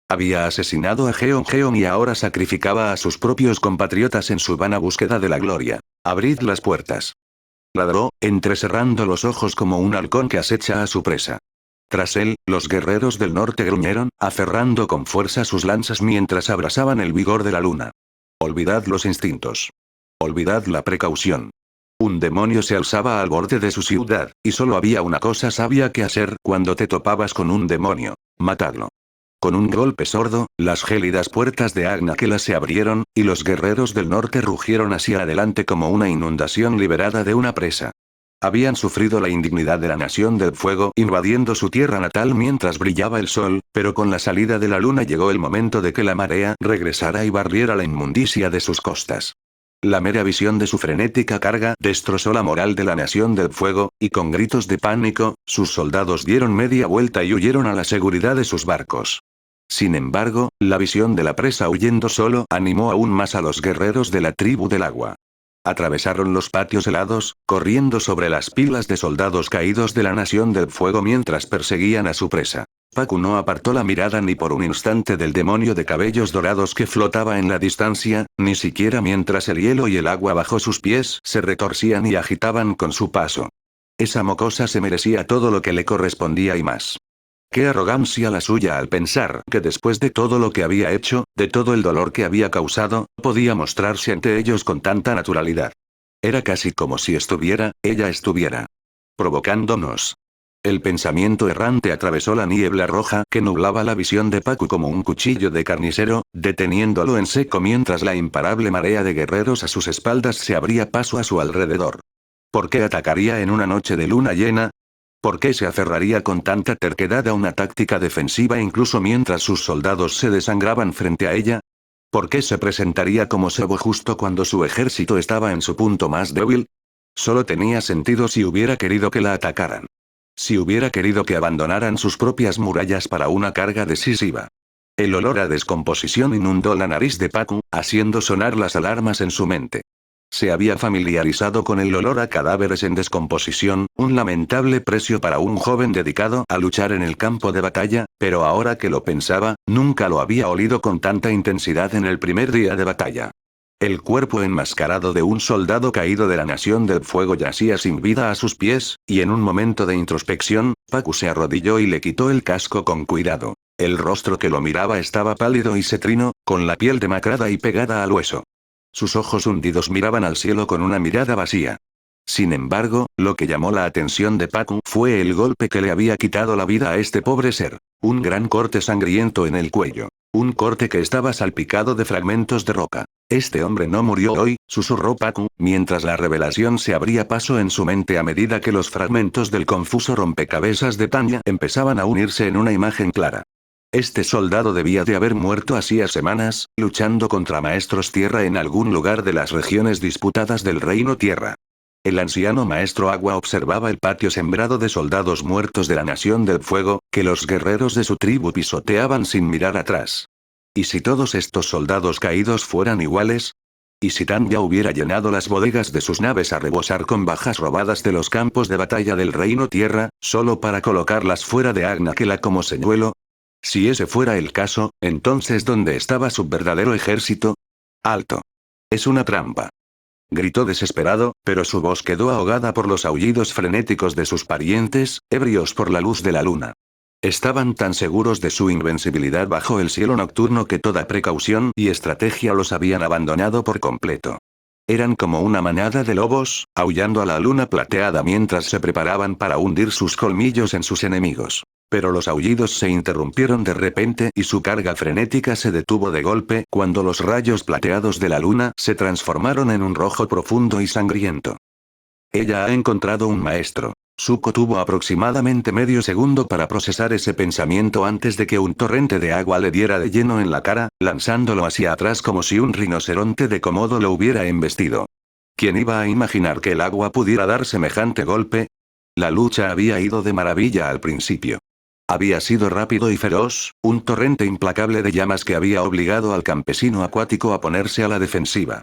Había asesinado a Jeon y ahora sacrificaba a sus propios compatriotas en su vana búsqueda de la gloria. Abrid las puertas. Ladró, entrecerrando los ojos como un halcón que acecha a su presa. Tras él, los guerreros del norte gruñeron, aferrando con fuerza sus lanzas mientras abrasaban el vigor de la luna. Olvidad los instintos. Olvidad la precaución. Un demonio se alzaba al borde de su ciudad, y solo había una cosa sabia que hacer cuando te topabas con un demonio: matarlo. Con un golpe sordo, las gélidas puertas de Agnakela se abrieron, y los guerreros del norte rugieron hacia adelante como una inundación liberada de una presa. Habían sufrido la indignidad de la Nación del Fuego invadiendo su tierra natal mientras brillaba el sol, pero con la salida de la luna llegó el momento de que la marea regresara y barriera la inmundicia de sus costas. La mera visión de su frenética carga destrozó la moral de la Nación del Fuego, y con gritos de pánico, sus soldados dieron media vuelta y huyeron a la seguridad de sus barcos. Sin embargo, la visión de la presa huyendo solo animó aún más a los guerreros de la tribu del agua. Atravesaron los patios helados, corriendo sobre las pilas de soldados caídos de la Nación del Fuego mientras perseguían a su presa. Pacu no apartó la mirada ni por un instante del demonio de cabellos dorados que flotaba en la distancia, ni siquiera mientras el hielo y el agua bajo sus pies se retorcían y agitaban con su paso. Esa mocosa se merecía todo lo que le correspondía y más. Qué arrogancia la suya al pensar que después de todo lo que había hecho, de todo el dolor que había causado, podía mostrarse ante ellos con tanta naturalidad. Era casi como si ella estuviera provocándonos. El pensamiento errante atravesó la niebla roja que nublaba la visión de Pacu como un cuchillo de carnicero, deteniéndolo en seco mientras la imparable marea de guerreros a sus espaldas se abría paso a su alrededor. ¿Por qué atacaría en una noche de luna llena? ¿Por qué se aferraría con tanta terquedad a una táctica defensiva incluso mientras sus soldados se desangraban frente a ella? ¿Por qué se presentaría como cebo justo cuando su ejército estaba en su punto más débil? Solo tenía sentido si hubiera querido que la atacaran. Si hubiera querido que abandonaran sus propias murallas para una carga decisiva. El olor a descomposición inundó la nariz de Pacu, haciendo sonar las alarmas en su mente. Se había familiarizado con el olor a cadáveres en descomposición, un lamentable precio para un joven dedicado a luchar en el campo de batalla, pero ahora que lo pensaba, nunca lo había olido con tanta intensidad en el primer día de batalla. El cuerpo enmascarado de un soldado caído de la Nación del Fuego yacía sin vida a sus pies, y en un momento de introspección, Pacu se arrodilló y le quitó el casco con cuidado. El rostro que lo miraba estaba pálido y cetrino, con la piel demacrada y pegada al hueso. Sus ojos hundidos miraban al cielo con una mirada vacía. Sin embargo, lo que llamó la atención de Pacu fue el golpe que le había quitado la vida a este pobre ser. Un gran corte sangriento en el cuello. Un corte que estaba salpicado de fragmentos de roca. Este hombre no murió hoy, susurró Pacu, mientras la revelación se abría paso en su mente a medida que los fragmentos del confuso rompecabezas de Tanya empezaban a unirse en una imagen clara. Este soldado debía de haber muerto hacía semanas, luchando contra maestros tierra en algún lugar de las regiones disputadas del reino tierra. El anciano maestro agua observaba el patio sembrado de soldados muertos de la Nación del Fuego, que los guerreros de su tribu pisoteaban sin mirar atrás. ¿Y si todos estos soldados caídos fueran iguales? ¿Y si Tanya hubiera llenado las bodegas de sus naves a rebosar con bajas robadas de los campos de batalla del reino tierra, solo para colocarlas fuera de Agnakela como señuelo? Si ese fuera el caso, entonces ¿dónde estaba su verdadero ejército? ¡Alto! Es una trampa. Gritó desesperado, pero su voz quedó ahogada por los aullidos frenéticos de sus parientes, ebrios por la luz de la luna. Estaban tan seguros de su invencibilidad bajo el cielo nocturno que toda precaución y estrategia los habían abandonado por completo. Eran como una manada de lobos, aullando a la luna plateada mientras se preparaban para hundir sus colmillos en sus enemigos. Pero los aullidos se interrumpieron de repente y su carga frenética se detuvo de golpe cuando los rayos plateados de la luna se transformaron en un rojo profundo y sangriento. Ella ha encontrado un maestro. Zuko tuvo aproximadamente medio segundo para procesar ese pensamiento antes de que un torrente de agua le diera de lleno en la cara, lanzándolo hacia atrás como si un rinoceronte de Komodo lo hubiera embestido. ¿Quién iba a imaginar que el agua pudiera dar semejante golpe? La lucha había ido de maravilla al principio. Había sido rápido y feroz, un torrente implacable de llamas que había obligado al campesino acuático a ponerse a la defensiva.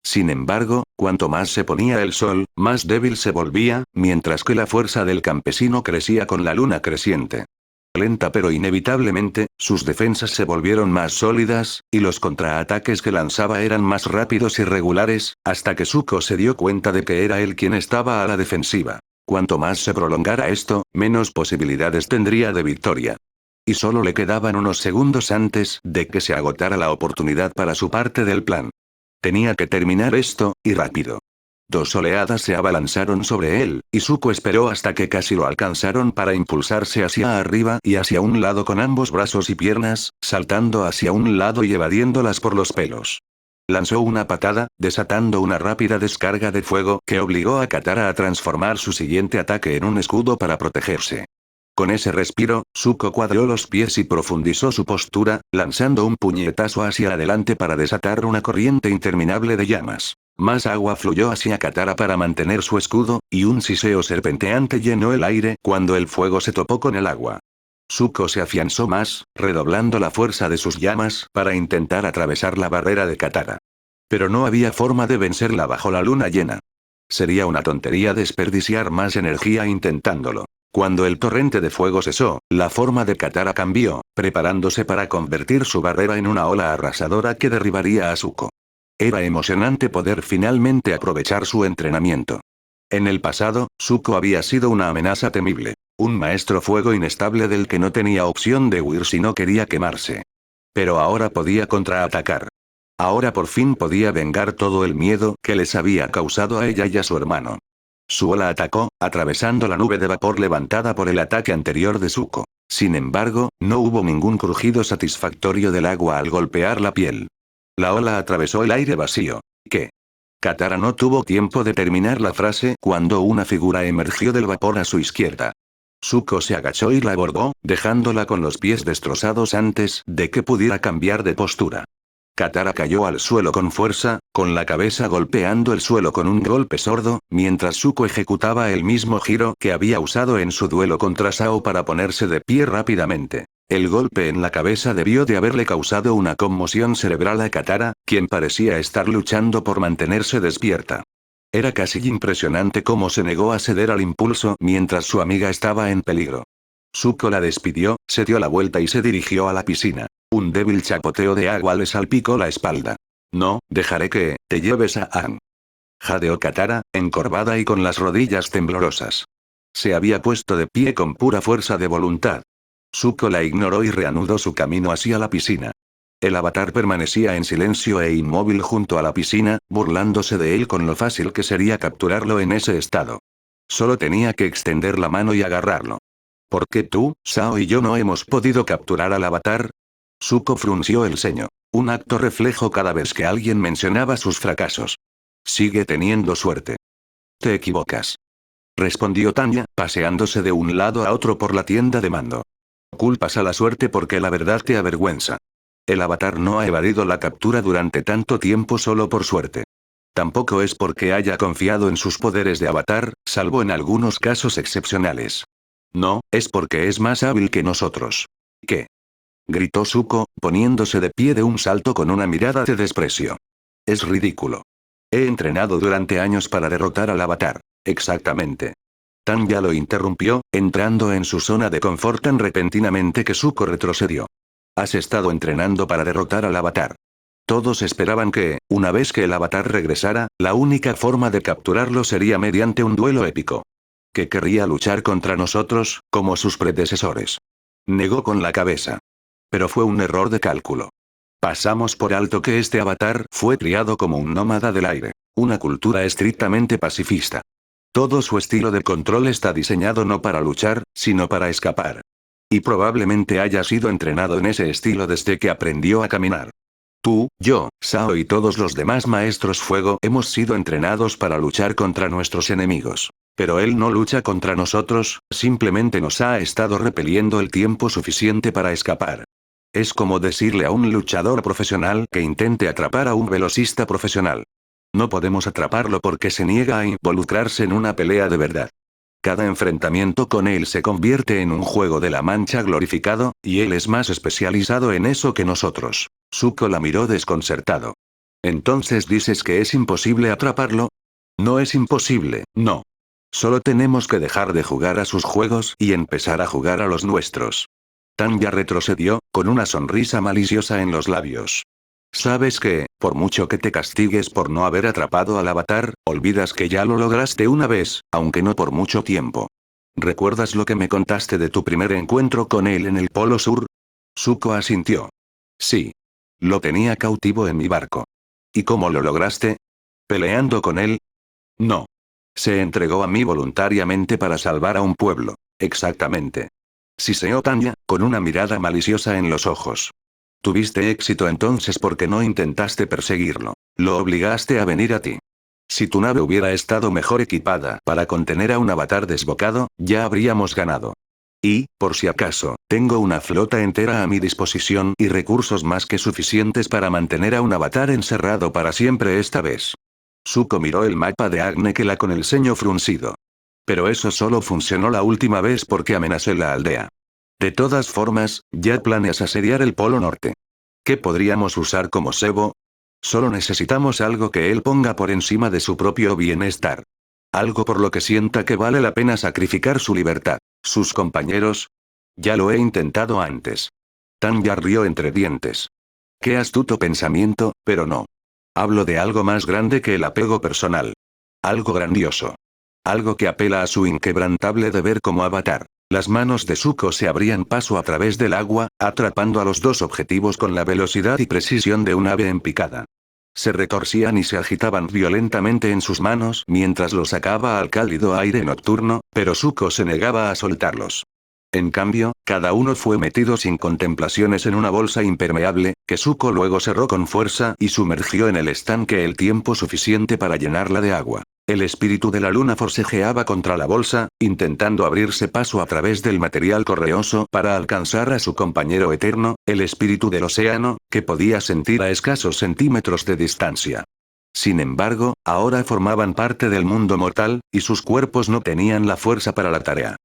Sin embargo, cuanto más se ponía el sol, más débil se volvía, mientras que la fuerza del campesino crecía con la luna creciente. Lenta pero inevitablemente, sus defensas se volvieron más sólidas, y los contraataques que lanzaba eran más rápidos y regulares, hasta que Zuko se dio cuenta de que era él quien estaba a la defensiva. Cuanto más se prolongara esto, menos posibilidades tendría de victoria. Y solo le quedaban unos segundos antes de que se agotara la oportunidad para su parte del plan. Tenía que terminar esto, y rápido. Dos oleadas se abalanzaron sobre él, y Zuko esperó hasta que casi lo alcanzaron para impulsarse hacia arriba y hacia un lado con ambos brazos y piernas, saltando hacia un lado y evadiéndolas por los pelos. Lanzó una patada, desatando una rápida descarga de fuego que obligó a Katara a transformar su siguiente ataque en un escudo para protegerse. Con ese respiro, Zuko cuadró los pies y profundizó su postura, lanzando un puñetazo hacia adelante para desatar una corriente interminable de llamas. Más agua fluyó hacia Katara para mantener su escudo, y un siseo serpenteante llenó el aire cuando el fuego se topó con el agua. Zuko se afianzó más, redoblando la fuerza de sus llamas para intentar atravesar la barrera de Katara. Pero no había forma de vencerla bajo la luna llena. Sería una tontería desperdiciar más energía intentándolo. Cuando el torrente de fuego cesó, la forma de Katara cambió, preparándose para convertir su barrera en una ola arrasadora que derribaría a Zuko. Era emocionante poder finalmente aprovechar su entrenamiento. En el pasado, Zuko había sido una amenaza temible. Un maestro fuego inestable del que no tenía opción de huir si no quería quemarse. Pero ahora podía contraatacar. Ahora por fin podía vengar todo el miedo que les había causado a ella y a su hermano. Su ola atacó, atravesando la nube de vapor levantada por el ataque anterior de Zuko. Sin embargo, no hubo ningún crujido satisfactorio del agua al golpear la piel. La ola atravesó el aire vacío. ¿Qué? Katara no tuvo tiempo de terminar la frase cuando una figura emergió del vapor a su izquierda. Zuko se agachó y la abordó, dejándola con los pies destrozados antes de que pudiera cambiar de postura. Katara cayó al suelo con fuerza, con la cabeza golpeando el suelo con un golpe sordo, mientras Zuko ejecutaba el mismo giro que había usado en su duelo contra Sao para ponerse de pie rápidamente. El golpe en la cabeza debió de haberle causado una conmoción cerebral a Katara, quien parecía estar luchando por mantenerse despierta. Era casi impresionante cómo se negó a ceder al impulso mientras su amiga estaba en peligro. Zuko la despidió, se dio la vuelta y se dirigió a la piscina. Un débil chapoteo de agua le salpicó la espalda. No, dejaré que te lleves a Aang. Jadeó Katara, encorvada y con las rodillas temblorosas. Se había puesto de pie con pura fuerza de voluntad. Zuko la ignoró y reanudó su camino hacia la piscina. El avatar permanecía en silencio e inmóvil junto a la piscina, burlándose de él con lo fácil que sería capturarlo en ese estado. Solo tenía que extender la mano y agarrarlo. ¿Por qué tú, Sao y yo no hemos podido capturar al avatar? Zuko frunció el ceño. Un acto reflejo cada vez que alguien mencionaba sus fracasos. Sigue teniendo suerte. Te equivocas. Respondió Tanya, paseándose de un lado a otro por la tienda de mando. Culpas a la suerte porque la verdad te avergüenza. El avatar no ha evadido la captura durante tanto tiempo solo por suerte. Tampoco es porque haya confiado en sus poderes de avatar, salvo en algunos casos excepcionales. No, es porque es más hábil que nosotros. ¿Qué? Gritó Zuko, poniéndose de pie de un salto con una mirada de desprecio. Es ridículo. He entrenado durante años para derrotar al avatar. Exactamente. Tanya lo interrumpió, entrando en su zona de confort tan repentinamente que Zuko retrocedió. Has estado entrenando para derrotar al avatar. Todos esperaban que, una vez que el avatar regresara, la única forma de capturarlo sería mediante un duelo épico. Que querría luchar contra nosotros, como sus predecesores. Negó con la cabeza. Pero fue un error de cálculo. Pasamos por alto que este avatar fue criado como un nómada del aire, una cultura estrictamente pacifista. Todo su estilo de control está diseñado no para luchar, sino para escapar. Y probablemente haya sido entrenado en ese estilo desde que aprendió a caminar. Tú, yo, Sao y todos los demás maestros fuego hemos sido entrenados para luchar contra nuestros enemigos. Pero él no lucha contra nosotros, simplemente nos ha estado repeliendo el tiempo suficiente para escapar. Es como decirle a un luchador profesional que intente atrapar a un velocista profesional. No podemos atraparlo porque se niega a involucrarse en una pelea de verdad. Cada enfrentamiento con él se convierte en un juego de la mancha glorificado, y él es más especializado en eso que nosotros. Zuko la miró desconcertado. ¿Entonces dices que es imposible atraparlo? No es imposible, no. Solo tenemos que dejar de jugar a sus juegos y empezar a jugar a los nuestros. Tanya retrocedió, con una sonrisa maliciosa en los labios. Sabes que, por mucho que te castigues por no haber atrapado al avatar, olvidas que ya lo lograste una vez, aunque no por mucho tiempo. ¿Recuerdas lo que me contaste de tu primer encuentro con él en el Polo Sur? Zuko asintió. Sí. Lo tenía cautivo en mi barco. ¿Y cómo lo lograste? ¿Peleando con él? No. Se entregó a mí voluntariamente para salvar a un pueblo. Exactamente. Siseó Tanya, con una mirada maliciosa en los ojos. Tuviste éxito entonces porque no intentaste perseguirlo. Lo obligaste a venir a ti. Si tu nave hubiera estado mejor equipada para contener a un avatar desbocado, ya habríamos ganado. Y, por si acaso, tengo una flota entera a mi disposición y recursos más que suficientes para mantener a un avatar encerrado para siempre esta vez. Zuko miró el mapa de Agnekela con el ceño fruncido. Pero eso solo funcionó la última vez porque amenacé la aldea. De todas formas, ya planeas asediar el Polo Norte. ¿Qué podríamos usar como cebo? Solo necesitamos algo que él ponga por encima de su propio bienestar. Algo por lo que sienta que vale la pena sacrificar su libertad. ¿Sus compañeros? Ya lo he intentado antes. Tanya rió entre dientes. Qué astuto pensamiento, pero no. Hablo de algo más grande que el apego personal. Algo grandioso. Algo que apela a su inquebrantable deber como avatar. Las manos de Zuko se abrían paso a través del agua, atrapando a los dos objetivos con la velocidad y precisión de un ave en picada. Se retorcían y se agitaban violentamente en sus manos mientras los sacaba al cálido aire nocturno, pero Zuko se negaba a soltarlos. En cambio, cada uno fue metido sin contemplaciones en una bolsa impermeable, que Zuko luego cerró con fuerza y sumergió en el estanque el tiempo suficiente para llenarla de agua. El espíritu de la luna forcejeaba contra la bolsa, intentando abrirse paso a través del material correoso para alcanzar a su compañero eterno, el espíritu del océano, que podía sentir a escasos centímetros de distancia. Sin embargo, ahora formaban parte del mundo mortal, y sus cuerpos no tenían la fuerza para la tarea.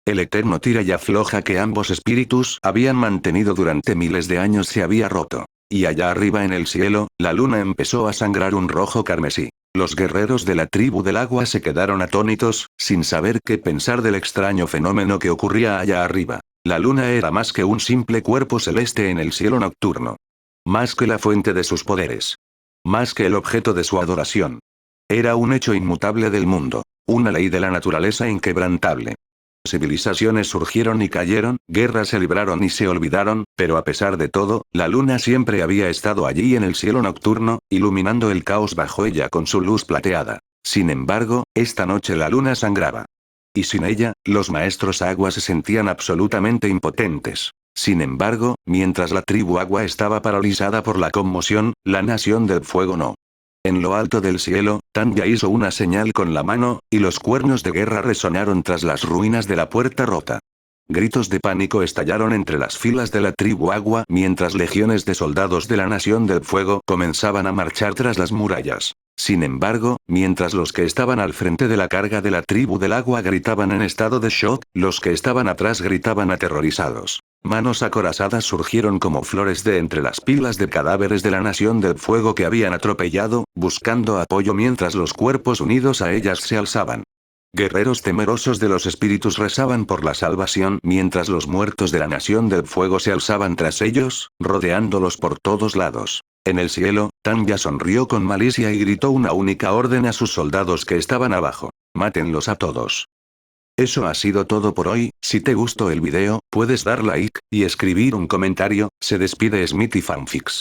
El eterno tira y afloja que ambos espíritus habían mantenido durante miles de años se había roto. Y allá arriba en el cielo, la luna empezó a sangrar un rojo carmesí. Los guerreros de la tribu del agua se quedaron atónitos, sin saber qué pensar del extraño fenómeno que ocurría allá arriba. La luna era más que un simple cuerpo celeste en el cielo nocturno. Más que la fuente de sus poderes. Más que el objeto de su adoración. Era un hecho inmutable del mundo. Una ley de la naturaleza inquebrantable. Civilizaciones surgieron y cayeron, guerras se libraron y se olvidaron, pero a pesar de todo, la luna siempre había estado allí en el cielo nocturno, iluminando el caos bajo ella con su luz plateada. Sin embargo, esta noche la luna sangraba. Y sin ella, los maestros agua se sentían absolutamente impotentes. Sin embargo, mientras la tribu agua estaba paralizada por la conmoción, la nación del fuego no. En lo alto del cielo, Tanya hizo una señal con la mano, y los cuernos de guerra resonaron tras las ruinas de la puerta rota. Gritos de pánico estallaron entre las filas de la tribu agua mientras legiones de soldados de la Nación del Fuego comenzaban a marchar tras las murallas. Sin embargo, mientras los que estaban al frente de la carga de la tribu del agua gritaban en estado de shock, los que estaban atrás gritaban aterrorizados. Manos acorazadas surgieron como flores de entre las pilas de cadáveres de la Nación del Fuego que habían atropellado, buscando apoyo mientras los cuerpos unidos a ellas se alzaban. Guerreros temerosos de los espíritus rezaban por la salvación mientras los muertos de la Nación del Fuego se alzaban tras ellos, rodeándolos por todos lados. En el cielo, Tanya sonrió con malicia y gritó una única orden a sus soldados que estaban abajo. Mátenlos a todos. Eso ha sido todo por hoy. Si te gustó el video, puedes dar like y escribir un comentario. Se despide Smithy Fanfics.